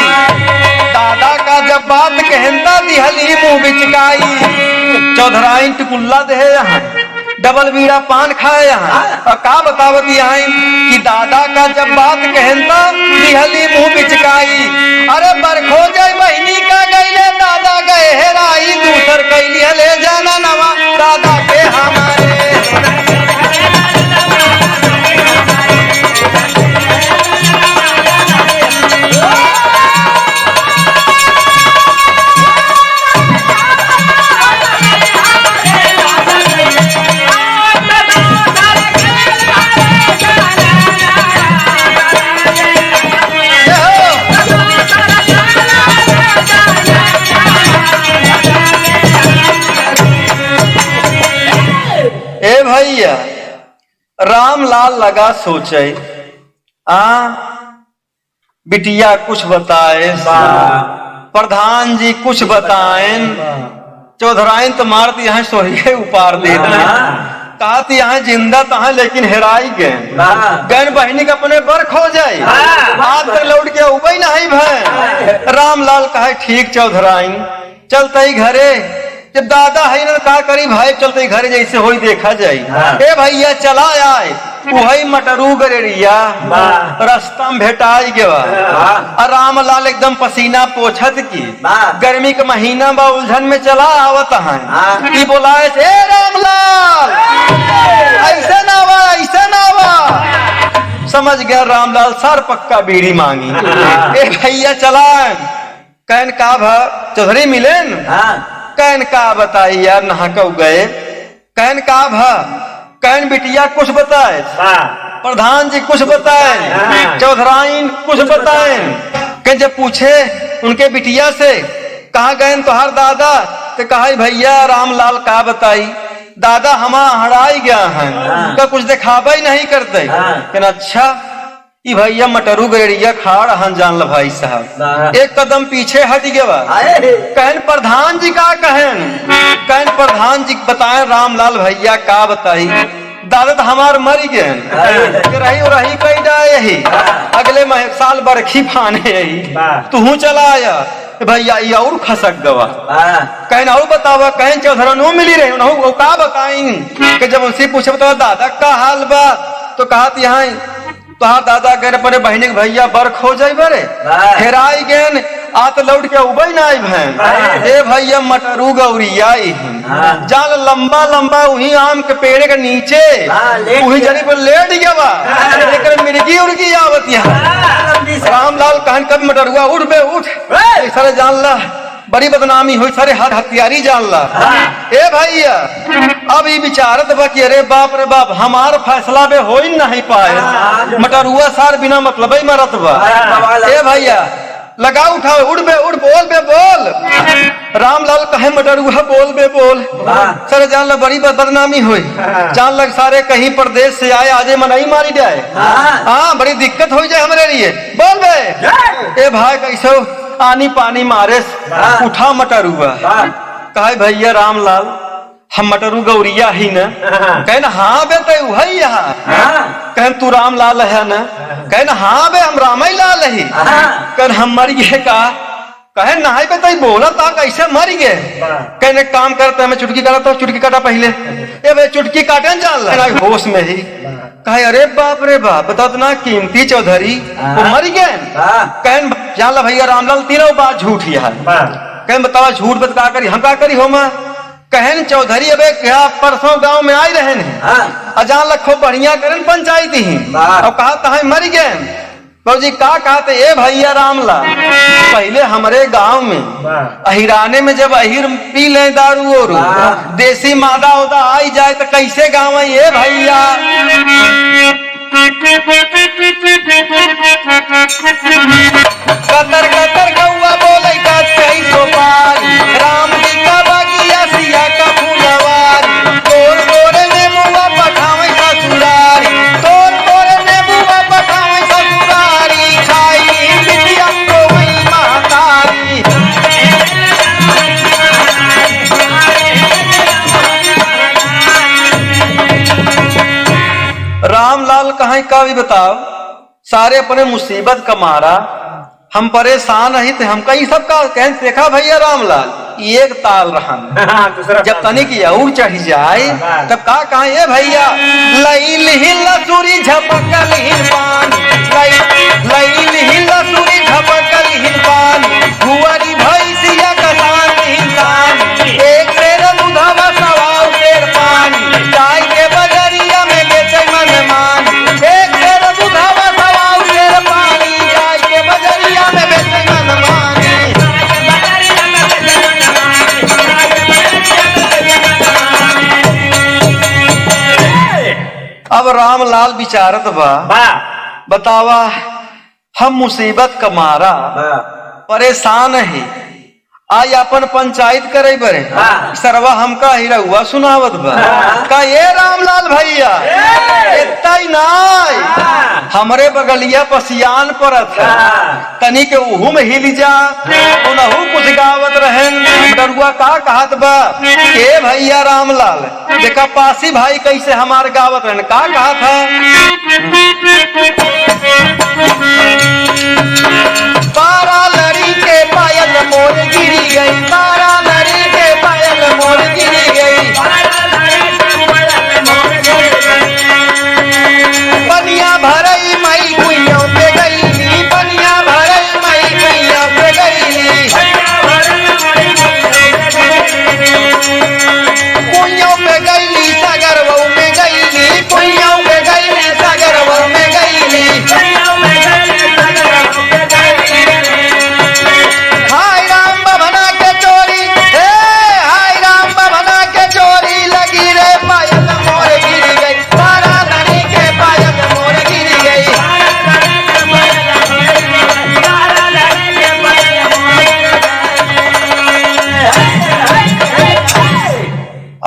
दादा का जब बात कहता दिहली मुंह बिचकाई चौधराइन टिकुल्ला दे यहाँ डबल बीड़ा पान खाए यहाँ और का बतावत यहाँ कि दादा का जब बात कहता दिहली मुंह बिचकाई। अरे बरखो जाए बहनी का गईले दादा गए हेराई, दूसर कैली ले जाना नवा दादा के हमारे। ए भैया रामलाल लगा सोचे बिटिया कुछ बताए, प्रधान जी कुछ बताएं, चौधराइन तो मारत यहाँ सोहिए उपार दे कहा यहाँ जिंदा तहा लेकिन हेराई गए गैन बहनी का अपने बर खो जाए आज तक लौट के उबई नहीं भय। रामलाल कहे ठीक चौधराइन चलते ही घरे, जब दादा है ना का करी भाई चलते घरे जैसे होई देखा जाए। ए भैया चला आए वही मटरू गरेरिया रास्ता में भेटाई गवा। रामलाल एकदम पसीना पोछत की गर्मी के महीना बा उलझन में चला आवत है बोलाए ए रामलाल ऐसे ना वा ऐसे ना वा। समझ गया रामलाल सर पक्का बीड़ी मांगी। ए भैया चला कहन का भा चौधरी मिलेन कहन का बताई यार नहा कौ गए कहन का भा कहन बिटिया कुछ बताए, प्रधान जी कुछ बताए, चौधराइन कुछ बताए। कह जब पूछे उनके बिटिया से कहा गए तुहार दादा तो कहा भैया रामलाल का बताई दादा हमारा हड़ाई गया है तो कुछ दिखावा ही नहीं करते। कहना अच्छा ई भैया मटरू गरेरिया खाड़ हन जान ल भाई साहब एक कदम पीछे हट गया। कहन प्रधान जी का कहन प्रधान जी बताए रामलाल भैया का बताई दादा तो हमार मर गए रही रही कई जाए यही अगले साल बरखी फाने यही तू चला आया भैया ये और खसक गवा। कहन और बतावा कहन चौधरा नो मिली रहे का बताई कि जब उनसे पूछे बतावा दादा का हाल बा तो कहा यहाँ तुहार दादा गए अपने बहनी के भैया बर खो जाए बरे हेराई गए आत लौट के उबई ना आई भैन ए भैया मटरू गौरिया जाल लंबा लंबा वही आम के पेड़ के नीचे वही जरी पर लेट गवा लेकिन मिर्गी उर्गी आवत यहाँ। रामलाल कहन कब मटरुआ उठ बे उठ सारे जान ला बड़ी बदनामी हुई सारे हथियारी जान ला। ए भैया अब ये विचारत बा कि अरे बाप हमार फैसला बे हो ही नहीं पाए मटरुआ सार बिना मतलब ही मरत बा। ए भैया लगा उठा उड़ बे उड़ बोल बे बोल। रामलाल कहे मटरुआ बोल बे बोल सर जान ला बड़ी बदनामी हुई जान लग सारे कहीं प्रदेश से आए आजे मनाई मारी जाए हाँ बड़ी दिक्कत हो जाए हमारे लिए बोल बे। ए भाई कैसे आनी पानी मारे उठा मटरुआ कहे भैया रामलाल हम मटरू गौरिया ही न कहना हाँ बे तो वही यहाँ कहन तू रामलाल है न कहना हाँ बे हम राम लाल ही कहन हम मर गए का कहे नहीं बे तो बोला था कैसे मर गए कहने काम करते हैं मैं चुटकी काटा चुटकी काटा पहले ए भाई चुटकी काटे जान ला होश में ही कहे अरे बाप रे बाप बता ना कीमती चौधरी वो मर गए कहन जान ला भैया रामलाल तीनों बात झूठ ही है कहन बतावा झूठ बता करी हम का करी हो मैं कहन चौधरी अबे क्या परसों गांव में आई रहे अजान लखो बढ़िया करन पंचायती ही और कहा तहा मर गए बाबूजी का कहते ए भैया रामला पहले हमारे गांव में अहिराने में जब अहिर पी ले दारू और देसी मादा होता आई जाए तो कैसे गाँव है ये भैया कतर कतर कौआ बोले का सही सोपारी राम जी का बागिया सिया का फूलवारी तोर तोरे में मुआ पठावे ससुरारी तोर तोरे में मुआ पठावे ससुरारी खाई बिटिया को वही महतारी। रामलाल कहीं का भी बताओ सारे अपने मुसीबत का मारा हम परेशान रही थे हमका ये सब का कह देखा भैया रामलाल एक ताल रहन। दूसरा जब तनिक और चढ़ जाए तब का कहा ये भैया लैल हिल सुरी झपकल हिल पानी, लैल हिल सुरी झपकल हिल पानी, हुआरी भैंसिया कसान हिल पानी, एक शेर दूधवा सवाऊ शेर पानी, गाय के बजरिया में बेचे मन मानी, एक शेर दूधवा सवाऊ शेर पानी, गाय के बजरिया में बेचे मन मानी। अब रामलाल विचारत बा, बतावा हम मुसीबत का मारा परेशान है, आई अपन पंचायत करे बरे सरवा हमका हिरहुआ सुनावत बा का ये रामलाल भैया इतना ही नाई हमरे बगलिया पसियान परत है तनिक उहू में हिल जा उनहू कुछ गावत रहन। डरुआ का कहत बा के भैया रामलाल देखा पासी भाई कैसे हमार गावत रहन का कहत है पारा लड़ी के पायल मोर गिरी गई, पारा लड़ी के पायल मोर गिरी गई, बनिया भरई मई कुइयों पे गई, बनिया भरई मई कुइयों पे गई, कुइयों पे गई सागर वो में गई, कुइयों पे गई सागर वो में गई,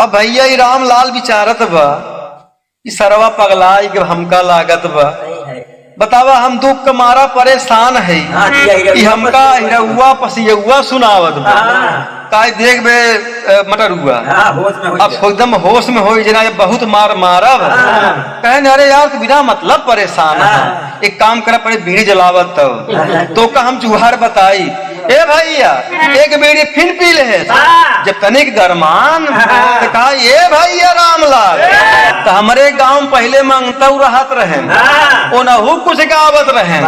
अब भैया रामलाल विचारत बा सरवा पगलाई के हमका लागत बा बतावा हम दुख के मारा परेशान है कि हमका हिरहुआ पसियहुआ सुनावत बा काय देख बे मटरुआ अब एकदम होश में हो जना बहुत मार मारा कहने अरे यार तो बिना मतलब परेशान है एक काम करे पड़े बीड़ी जलावत तो का हम जुहार बताई ए भैया एक बीड़ी फिर पी ले जब तनिक गरमान तो कहा ये भैया रामलाल तो हमारे गांव पहले मांगता रहत रहे ओनहू कुछ गावत रहे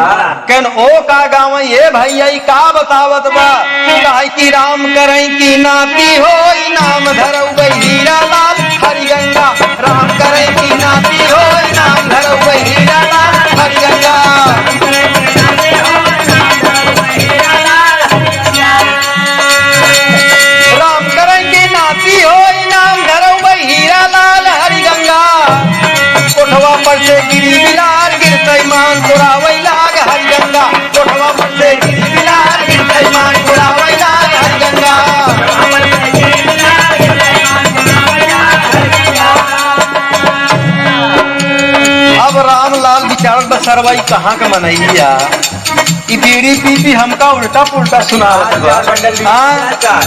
कहन ओ का गाँव ये भैया का बतावत बा कहा कि राम करई की नाती हो नाम धरऊ गई हीरा लाल हरिगंगा, राम करे की नाती हो नाम धरऊ गई हीरा लाल हरिगंगा, राम करे की नाती हो नाम धरऊ गई हीरा लाल हरिगंगा, कोठवा पर से गिरी बिलार गिरतई मान तोरावई लाग हरिगंगा, कोठवा पर से गिरी बिलार गिरतई मान तोरावई लाग हरिगंगा। अब रामलाल विचार बसरवाई कहाँ का मनैया बीड़ी पी पी हमका उल्टा पुल्टा सुनावत बा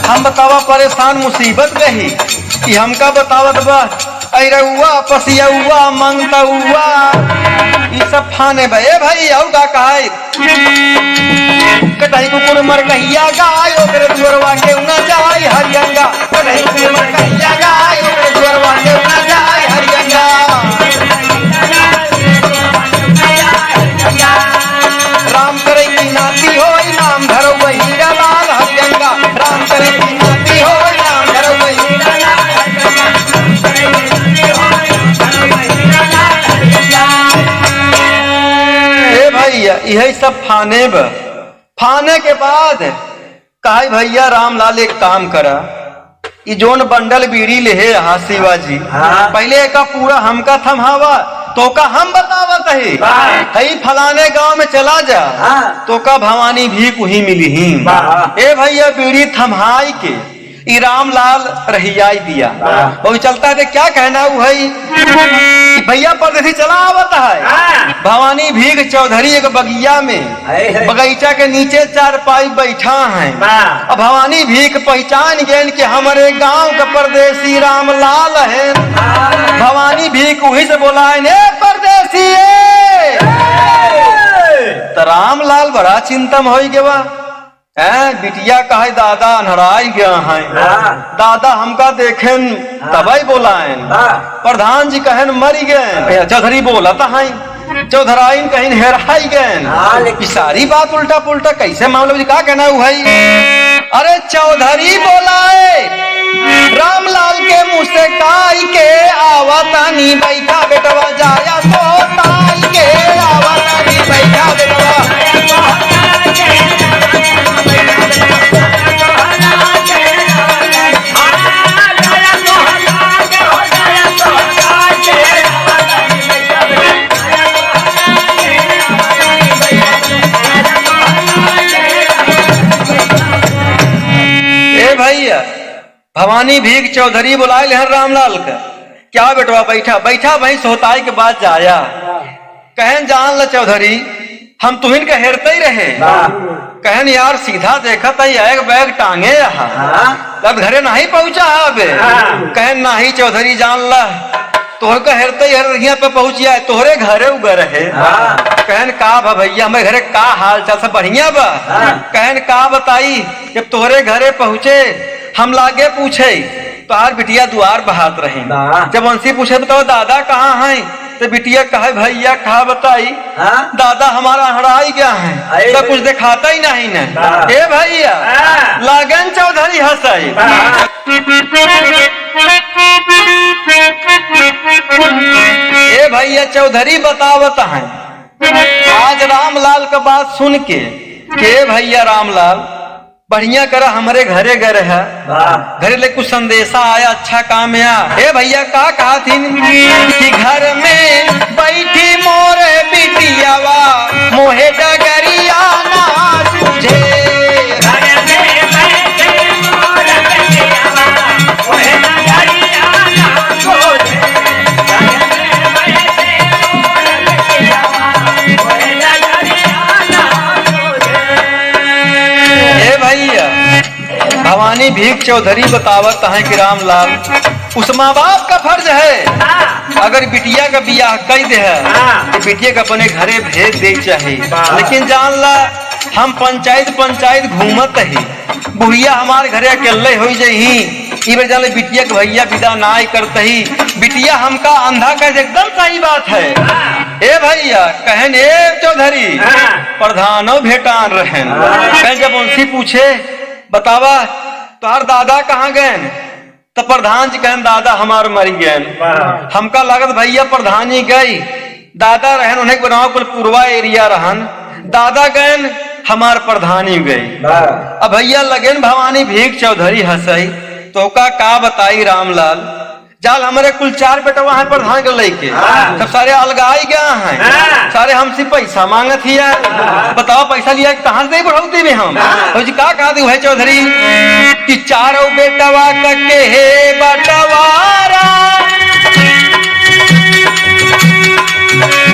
हम बतावा परेशान मुसीबत रही कि हमका बतावत बा अरहुआ पसियहुआ मंगतहुआ ये सब फाने बे भाई और का कहे कटही कुकुर मर कहिया गाय ओकरे दुअरवा के उना जाय हरियंगा, कटही कुकुर मर कहिया गाय ओकरे दुअरवा के उना जाय हरियंगा, राम करे की नाती हो नाम धरो वही लाल हरियंगा, राम करे की नाती हो नाम धरो वही भैया यही सब फाने के बाद कहा भैया रामलाल एक काम करा ये जोन बंडल बीड़ी ले है शिवाजी पहले का पूरा हमका थमहावा तो का हम बतावत है फलाने गांव में चला जा तो का भवानी भी कुही मिली ही ए भैया बीड़ी थमहाई के ई रामलाल रहियाई दिया वो चलता है क्या कहना वो है भैया परदेसी चला आवता है भवानी भीख चौधरी एक बगिया में बगीचा के नीचे चार पाई बैठा है अब भवानी भीख पहचान गए कि हमारे गांव का परदेसी रामलाल है भवानी भीख वही से बोला है परदेसी तो रामलाल बड़ा चिंतन हो गया बिटिया कहे दादा अनहराई गया है। दादा हमका देखेन तबई बोलायन। प्रधान जी कहन मरी गए। चौधरी बोला है चौधराइन कहीं हेराई गए। सारी बात उल्टा पुल्टा कैसे मामला जी का कहना है भाई। अरे चौधरी बोलाए रामलाल के मुँह से काई के आवतानी बैठा बेटवा जाया तो ताई के आवतानी बैठा बेटवा। भैया भवानी भीख चौधरी बुलाए ले रामलाल का। क्या बेटवा बैठा बैठा वहीं सोताई के बाद जाया। कहन जान ल चौधरी हम तुहिन के हेरते ही रहे। कहन यार सीधा देखा था एक बैग टांगे यहाँ तब घरे नहीं पहुंचा अबे। कहन नहीं चौधरी जान ला तोहर का हेरते ही हर पे पहुंचिया तोहरे घरे उगर है। कहन का भा भैया हमें घरे का हाल चाल सब बढ़िया बा। कहन का बताई जब तोहरे घरे पहुंचे हम लागे पूछे तोहार बिटिया द्वार बहात रहे। जब उनसे पूछे बताओ दादा कहाँ है तो बिटिया कहे भैया कहा बताई दादा हमारा हड़ाई गया है तो कुछ दिखाता ही नहीं न। ए भैया लागन चौधरी हंसाई। ए भैया चौधरी बतावत है आज रामलाल का बात सुन के भैया रामलाल बढ़िया करा हमारे घरे गए है। घरे ले कुछ संदेशा आया अच्छा काम या। ए भैया का कहा थी कि घर में बैठी मोरे बिटियावा मोहे डगरिया ना तुझे। भवानी भीख चौधरी बतावत है कि रामलाल उस माँ बाप का फर्ज है अगर बिटिया का बियाह कई दे है तो बिटिया का अपने घरे भेज दे चाहिए। लेकिन जान ला हम पंचायत घूमत ही बुढ़िया हमारे घरे अकेले हो जाही जान बिटिया के भैया विदा ना करते ही बिटिया हमका अंधा कर एकदम सही बात है। ए भैया कहन ए चौधरी प्रधानो भेटान रहन। कहन जब उनसे पूछे बतावा तोहर दादा कहाँ गए तो प्रधान जी कहन दादा हमार मरी गए। हमका लागत भैया प्रधान जी गई दादा रहन उन्हें कुल पूर्वा एरिया रहन दादा गए हमार प्रधानी गई। अब भैया लगेन भवानी भीख चौधरी हंसई तो का बताई रामलाल जाल हमारे कुल 4 बेटवा है प्रधान के लेके सब सारे अलगाई गया है। सारे हमसे पैसा मांगत ही है। बताओ पैसा लिया कहाँ से बढ़ौती में हम जी का कहा दी है चौधरी कि 4 बेटवा के हे बटवारा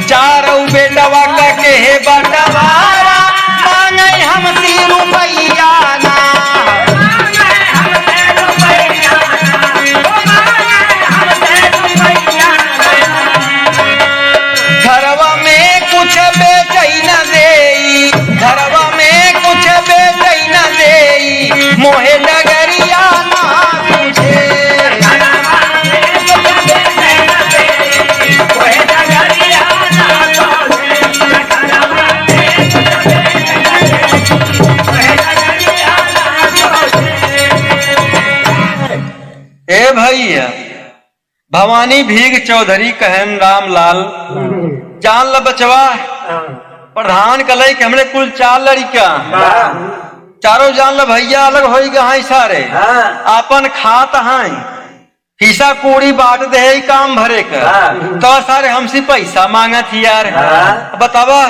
4 बेटवा के हे बटवारा मांगे हमसे रुपैया ना। घरवा में कुछ बेचई न देई घरवा में कुछ बेचई न देई मोहे डगरिया ना तुझे। ए भैया भवानी भीख चौधरी कहन रामलाल जान ल बचवा प्रधान कलई के हमरे कुल 4 लड़का चारों जान ल भैया अलग हो गए सारे अपन खात हैं हिस्सा कोड़ी बांट दे काम भरे का तो सारे हमसे पैसा मांगत यार। बतावा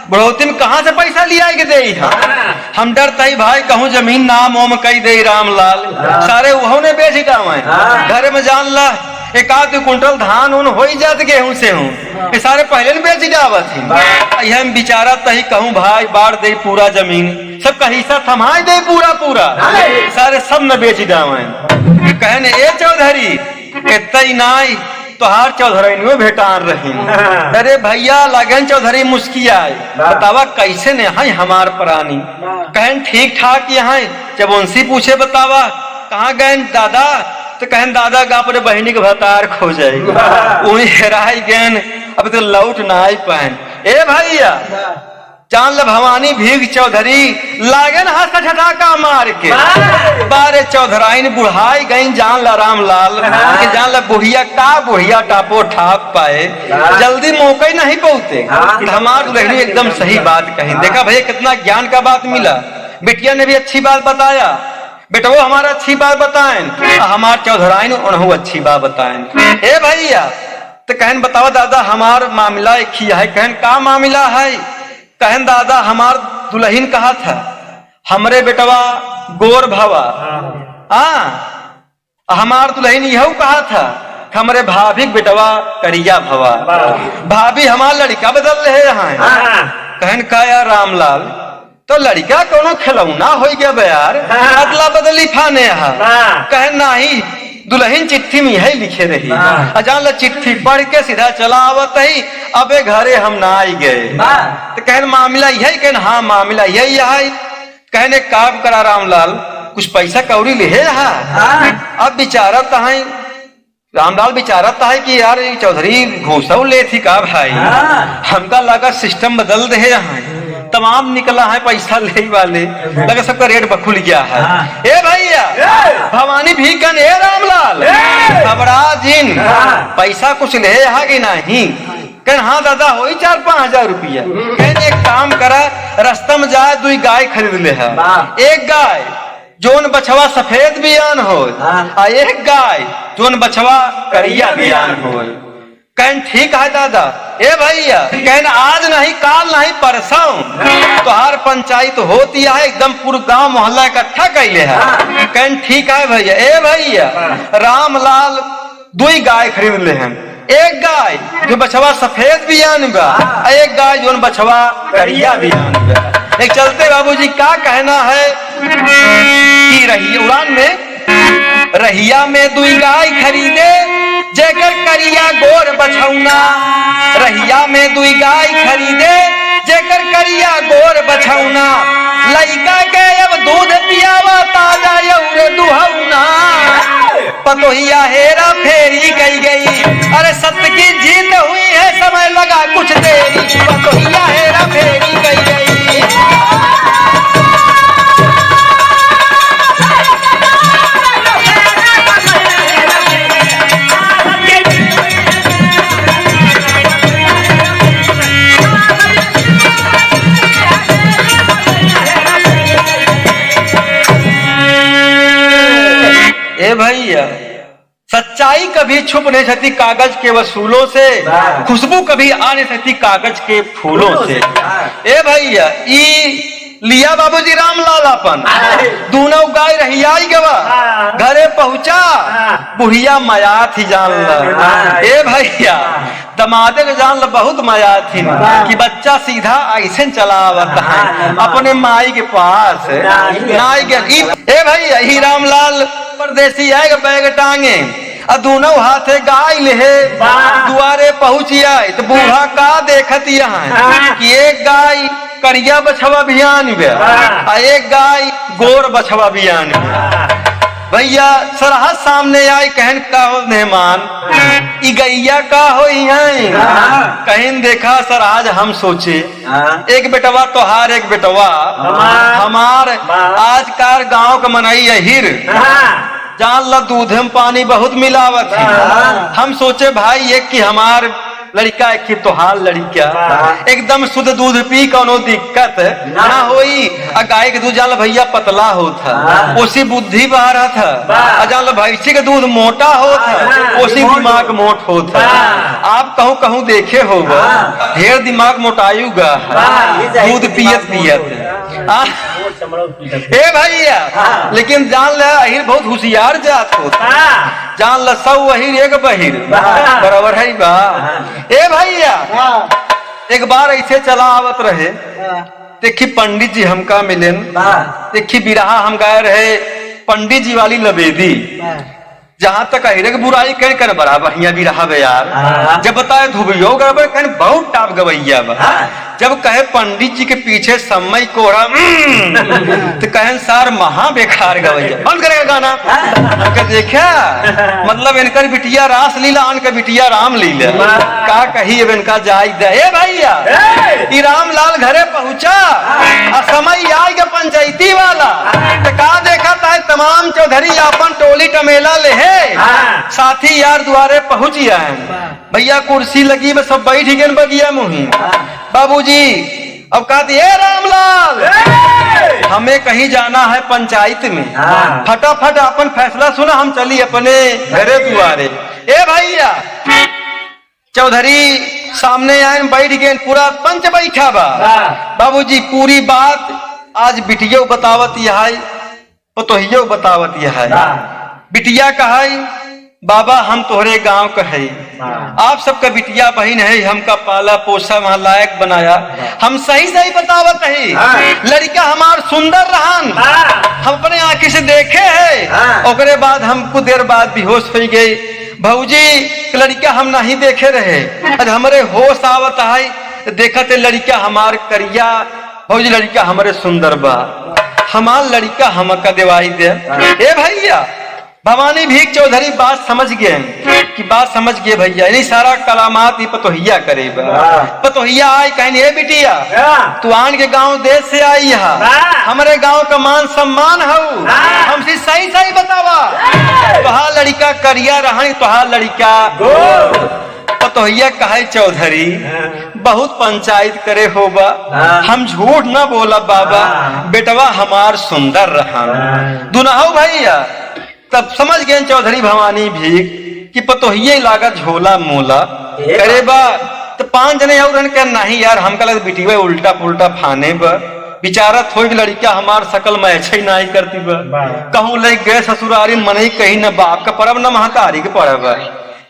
बढ़ोती में कहाँ से पैसा लिया के दे हम डरता ही भाई कहूँ जमीन नाम ओम कई दे रामलाल सारे उन्होंने बेच डावे घर में जान ला 1-2 कुंटल धान उन हो जात गेहूं से हूँ सारे पहले न बेच जावत ही हम बिचारा तही कहूँ भाई बाढ़ दे पूरा जमीन सबका हिस्सा थमाए दे पूरा सारे सब न बेच डावे। कहने ए चौधरी इतना ही नाई तोहार चौधरी में भेटान रही। अरे भैया लगन चौधरी मुस्कियाए, बतावा कैसे ने है हमार प्राणी। कहन ठीक ठाक यहाँ। जब उनसे पूछे बतावा कहाँ गए दादा, तो कहन दादा गा अपने बहनी के भतार खो जाएगी, वही हेराई गैन अब तो लौट ना आई पहन। ए भैया जान ल भवानी भीग चौधरी लागन हाथ झटाका मार के बारे चौधराइन बुढ़ाई गई जान ला राम लाल कि जान ला बुढ़िया का बुढ़िया टापो ठाप पाए, जल्दी मौका ही नहीं पहुंचे। हमार दुल्हनी एकदम सही बात कही। देखा भैया कितना ज्ञान का बात मिला। बिटिया ने भी अच्छी बात बताया, बेटा वो हमारा अच्छी बात बताएं, हमार चौधराइन उन्होंने अच्छी बात बताएं। ए भैया तो कहन बताओ दादा हमार मामला एक ही है। कहन का मामला है। कहन दादा हमार दुल्हन कहा था हमरे बेटवा गोर भवा, हमार दुल्हन यह कहा था हमरे भाभी बेटवा करिया भवा। भाभी हमार लड़का बदल रहे हैं। कहन का यार रामलाल तो लड़का कोनो खिलौना हो गया बयार, अदला बदली फाने। कहन नहीं दुल्हन चिट्ठी में यही लिखे रही। अजान ला चिट्ठी पढ़ के सीधा चला आवत ही अबे घरे हम ना आई गए। तो कहन मामला यही। कहन हाँ मामला यही है। कहने काम करा रामलाल कुछ पैसा कौड़ी ले रहा। अब विचारत है रामलाल विचारत है कि यार चौधरी घूसा ले थी का भाई, हमका लगा सिस्टम बदल रहे हैं, तमाम निकला है पैसा ले वाले, लगा सबका रेट बखुल गया है। ए भैया भवानी भी कन ए रामलाल घबरा जिन पैसा कुछ ले है कि नहीं। कहन हाँ दादा हो 4-5 हजार रुपया। कहन एक काम करा रास्ता में जाए 2 गाय खरीद ले है, एक गाय जोन बछवा सफेद बियान हो आ एक गाय जोन बछवा करिया बियान हो। कहन ठीक है दादा। ए भैया कहन आज नहीं काल नहीं परसों तोहार पंचायत होती है, एकदम पूरा गांव मोहल्ला इकट्ठा कैले है। कहन ठीक है भैया। ए भैया रामलाल 2 गाय खरीद ले हैं, एक गाय जो बछवा सफेद बियान बा, एक गाय जो बछवा करिया बियान बा। एक चलते बाबूजी क्या कहना है कि रही उड़ान में रहिया में 2 गाय खरीदे जेकर करिया गोर बछौना। रहिया में 2 गाय खरीदे जेकर करिया गोर बछौना। लइका के अब दूध पियावा ताजा यौरे दुहौना। पतोहिया हेरा फेरी गई। अरे सत्य की जीत हुई है समय लगा कुछ देरी। पतोहिया हेरा फेरी गई। ए भैया सच्चाई कभी छुप नहीं सकती कागज के वसूलों से, खुशबू कभी आ नहीं सकती कागज के फूलों से। ए भैया लिया बाबूजी रामलाल अपन दोनों गाय रहियाई गवा घरे पहुंचा बुढ़िया माया थी जान ला। ए भैया दमादे के जान ला बहुत माया थी कि बच्चा सीधा ऐसे चलावत है अपने माई के पास नाई के। ए भैया ही रामलाल परदेसी आएगा बैग टांगे और दोनों हाथे गाय ले दुआरे पहुंचिया तो बूढ़ा का देखत यहाँ कि एक गाय करिया बछवा बियान एक गाय गोर बछवा बियान। भैया सरहद सामने आई कहन का हो मेहमान ई गैया का हो कहन देखा सरहद हम सोचे एक बेटवा तोहार एक बेटवा हमार आजकल गांव का मनई अहिर जान ला दूध में पानी बहुत मिलावत है। हम सोचे भाई एक कि हमार लड़का एक ही तोहार लड़का एकदम शुद्ध दूध पी कोनो दिक्कत ना होई। गाय के दूध जान भैया पतला होता उसी बुद्धि बहा रहा था, जान भैंसी के दूध मोटा होता उसी दिमाग मोट होता। आप कहूँ कहूँ देखे होगा ढेर दिमाग मोटायूगा दूध पियत पियत। ए भैया लेकिन जान ला अहिर बहुत होशियार जात होता, जान ला 100 अहिर एक बहिर बराबर है बा। ए भैया एक बार ऐसे चला आवत रहे देखी पंडित जी हमका मिलन देखी बिरहा हम गाय रहे पंडित जी वाली लबेदी जहाँ तक अहिरे के बुराई कह कर बड़ा बढ़िया भी रहा यार। जब बताए धुबियो गड़बड़ कह बहुत टाप गवैया बा। जब कहे पंडित जी के पीछे समय कोरा तो कहे सार महा बेकार गवैया बंद करेगा गाना। हमके देखा मतलब इनकर बिटिया रास लीला इनका बिटिया राम लीला का कही अब इनका जाय दे भैया। ई रामलाल घरे पहुंचा और समय आई गया पंचायती वाला तो का देखा था तमाम चौधरी अपन टोली टमेला ले है साथी यार द्वारे पहुंच गया है भैया। कुर्सी लगी बस सब बैठ गए बगिया मुही। बाबूजी अब कहा दिए रामलाल हमें कहीं जाना है पंचायत में, फटाफट अपन फैसला सुना हम चली अपने घरे द्वारे। ए भैया चौधरी सामने आए बैठ गए पूरा पंच बैठा बा। बाबूजी पूरी बात आज बिटिया बतावत यह पतोहियो बतावत यह बिटिया कहा बाबा हम तोहरे गांव का है, आप सबका बिटिया बहन है, हमका पाला पोसा वहां लायक बनाया, हम सही सही बतावत है। लड़का हमार सुंदर रहन हम अपने आंखी से देखे है। ओकरे बाद हमको देर बाद बेहोश हो गई। भौजी लड़का हम नहीं देखे रहे, आज हमारे होश आवत है देखा थे लड़का हमार करिया। भौजी लड़का हमारे सुंदर बा, हमार लड़का हमका दिवाई दे। ए भैया भवानी भीख चौधरी बात समझ गए कि बात समझ गए भैया नहीं सारा कलामात ही पतोहिया करे। पतोहिया आई कहीं ए बिटिया तू आन के गांव देश से आई है, हमारे गांव का मान सम्मान है, हमसे सही सही बतावा तुहार लड़का करिया रहा तुहार लड़का पतोहिया कहे चौधरी बहुत पंचायत करे होबा, हम झूठ ना बोला बाबा, बेटवा हमार सुंदर रहा दुनाहो भैया। तब समझ गए चौधरी भवानी भीख कि पतोहिया लागत झोला मोला करे बा। तो 5 जने और के नहीं यार हमका लग बिटिया उल्टा पुल्टा फाने बा, बेचारा थोड़ी लड़किया हमार सकल में अच्छा ही नहीं करती बा, कहूँ ले गए ससुरारी मन कहीं न बाप का परब न महतारी के परब।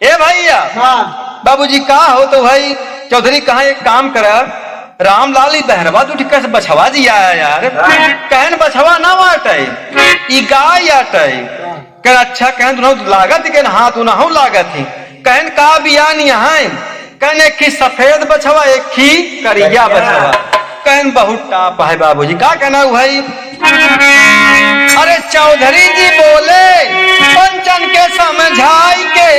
ए भैया बाबूजी का हो तो भाई चौधरी कहा एक काम करा रामलाल बहरवा तू ठीक से बछवा जी आया यार, कहन बछवा ना आटे ई गाय आटे कह अच्छा कहन तू लागत के हाँ तू ना लागत ही कहन का बियान यहाँ कहन एक सफेद बछवा एक ही करिया बछवा कहन बहुत टाप है। बाबूजी का कहना भाई अरे चौधरी जी बोले पंचन के समझाई के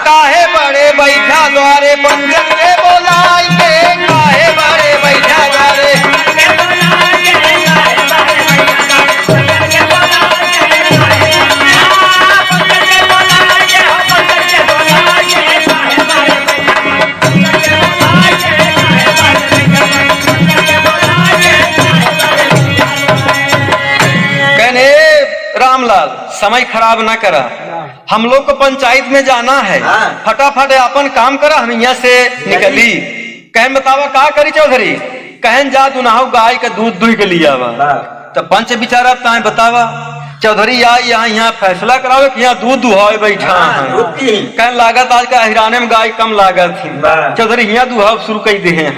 काहे बड़े बैठा द्वारे पंचन के बोलाई के काहे बड़े बैठा द्वारे। रामलाल समय खराब ना करा, हम लोग को पंचायत में जाना है, फटाफट अपन काम करा हम यहाँ से निकली। कहन बतावा का करी चौधरी कहन जा दुनाहो गाय का दूध दुह के लिया तो पंच बिचारा ताए बतावा चौधरी आई यहाँ फैसला करावे कि यहाँ दूध दुहावे बैठा है। कहन लागत आज का हिराने में गाय कम लागत थी चौधरी यहाँ दुहाव शुरू कर दे हैं।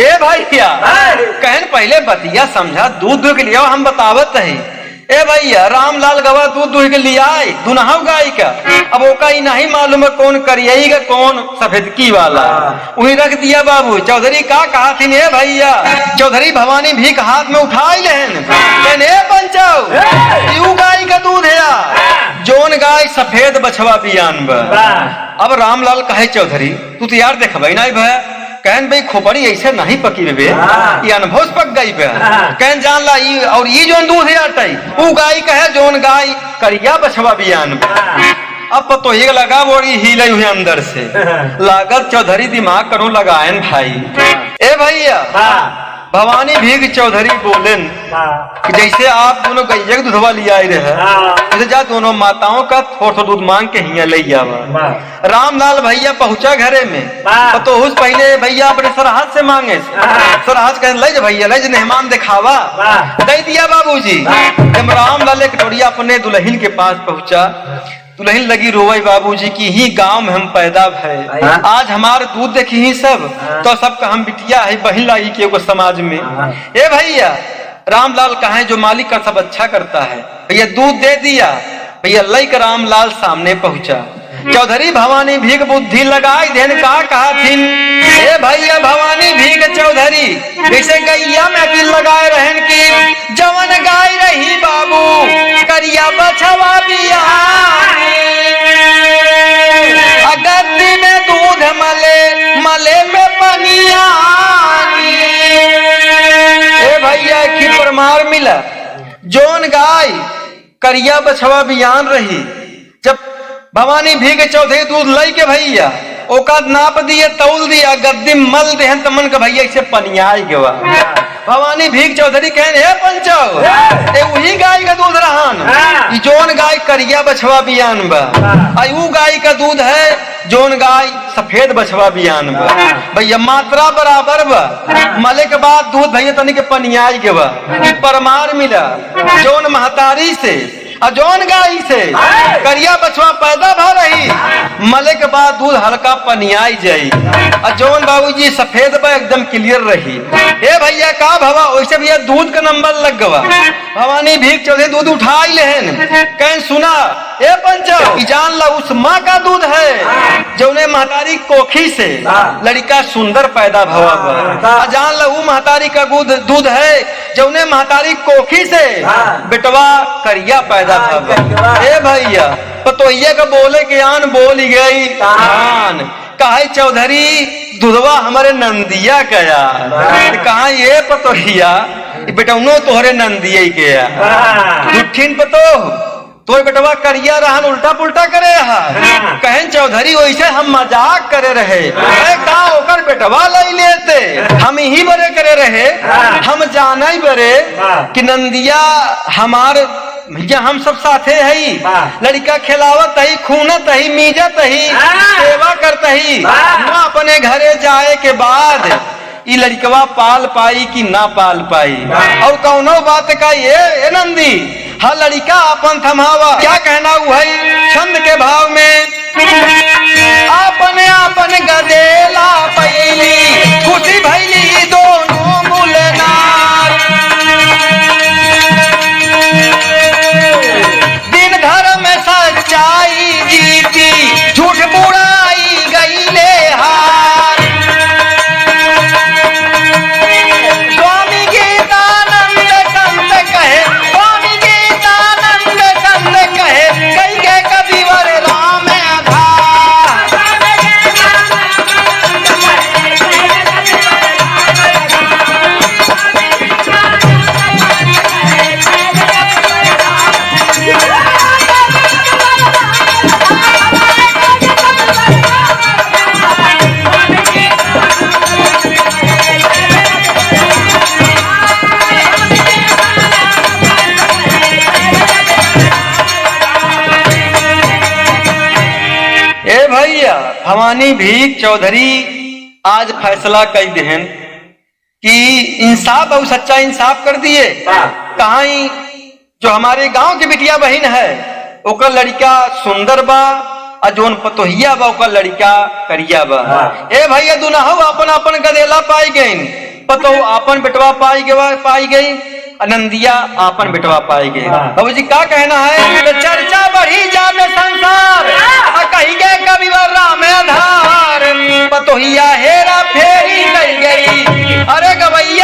ए भाई क्या कहन पहले बतिया समझा दूध दुह के लिया हम बतावत है। ए भैया रामलाल गवा दूध दूह के लिया दुनाहो गाय का, अब ओका ही नहीं मालूम है कौन करिएगा कौन सफेदकी वाला वही रख दिया। बाबू चौधरी का कहा थी ए भैया चौधरी भवानी भीख हाथ में उठाई लेन ए पंचाऊ यू गाय का दूध है जोन गाय सफेद बछवा बियान बा। अब रामलाल कहे चौधरी तू तो यार देखबे नहीं भैया कहन भाई खोपड़ी ऐसे नहीं पकी बे ये अनुभव पक गई बे कहन जान ला ई और ये जोन दूध है आटई वो गाय कहे जोन गाय करिया बछवा बियान बे। अब तो ये लगा वो हिले हुए अंदर से लागत चौधरी दिमाग करो लगायन भाई। ए भैया भवानी भीख चौधरी बोलेन कि जैसे आप दोनों गैया के दूधवा लिया रहे जा दोनों माताओं का थोड़ा दूध मांग के हिया ले जावा। रामलाल भैया पहुंचा घरे में तो उस पहले भैया अपने सरहद से मांगे सरहद कह ले भैया ले मेहमान दिखावा दे दिया। बाबूजी जब रामलाल एक टोरिया अपने दुल्हन के पास पहुंचा दुल्हन लगी रोवई बाबूजी की ही गांव में हम पैदा भय आज हमारे दूध देखी ही सब तो सबका हम बिटिया है बहन लाई के एगो समाज में। ए भैया रामलाल कहे जो मालिक का सब अच्छा करता है भैया दूध दे दिया भैया लई का रामलाल सामने पहुंचा। चौधरी भवानी भीग बुद्धि लगाई देन का कहा थिन, ए भैया भवानी भीग चौधरी जैसे गैया में दिल लगाए रहन की जवन गाय रही बाबू करिया बछवा बियानी, अगत्ती में दूध मले मले में पनियानी। ए भैया की प्रमाण मिला जोन गाय करिया बछवा बियान रही, जब भवानी भीग चौधरी दूध लई के भैया ओका नाप दिए तौल दिया गद्दी मल देहन तमन के भैया इसे पनियाई गवा। भवानी भीग चौधरी कहने हे पंचौ ए वही गाय का दूध रहन ई जोन गाय करिया बछवा बियान बा, आई ऊ गाय का दूध है जोन गाय सफेद बछवा बियान बा। भैया मात्रा बराबर बा, मले के बाद दूध भैया तनी के पनियाई के बा। ई परमार मिला जोन महतारी से और जोन गाय से करिया बछवा पैदा भ रही मले के बाद दूध हल्का पनियाई जाई, और जोन बाबूजी सफेद बा एकदम क्लियर रही। ए भैया का भवा वैसे भैया दूध का नंबर लग गवा। भवानी भीग चौधरी दूध उठाई लेहन कहीं सुना ए पंचौ जान ला उस माँ का दूध है जौने महतारी कोखी से लड़का सुंदर पैदा भवा बा, जान ला वो महतारी का दूध है जौने महतारी कोखी से बेटवा करिया पैदा भवा। ए भैया पतोहिया का बोले के आन बोल गई आन कहे चौधरी दूधवा हमारे नंदिया कया, कहा ये पतोहिया बेटौनो तोहरे नंदिया के दुठिन पतो तो बेटवा करिया रहन उल्टा पुल्टा करे कहें चौधरी वैसे हम मजाक करे रहे, का ओकर बेटवा लई लेते हम ही बरे करे रहे, हम जाना ही बरे कि नंदिया हमार भैया हम सब साथे है, लड़का खिलावत है खूनत है मीजत है सेवा करता है, अपने घरे जाए के बाद ई लड़कवा पाल पाई कि ना पाल पाई। और कौनो बात का ये नंदी हा लड़का अपन थमावा क्या कहना हुआ है छंद के भाव में, अपने अपन गदेला पैली खुशी भैली दोनों मुलनार, दिन धर्म में सच्चाई जीती झूठ बुराई गई ले हार। स्वामी गीतानंद संत कहे, स्वामी गीतानंद संत कहे कई के कविवर राम आधार। भैया भवानी भीग चौधरी आज फैसला कई देहन कि इंसाफ और सच्चा इंसाफ कर दिए। कहीं जो हमारे गांव की बिटिया बहन है ओकर लड़का सुंदर बा और जोन पतोहिया बा ओकर लड़का करिया बा। ए भैया दुनहु अपन अपन गदेला पाई गई, पतो अपन बेटवा पाई गई नंदिया आपन बेटवा पाई गई। बाबू जी क्या कहना है तो चर्चा बढ़ी जाने संसार कही गए कविवर राम आधार, पतोहिया हेरा फेरी गई। अरे गवैया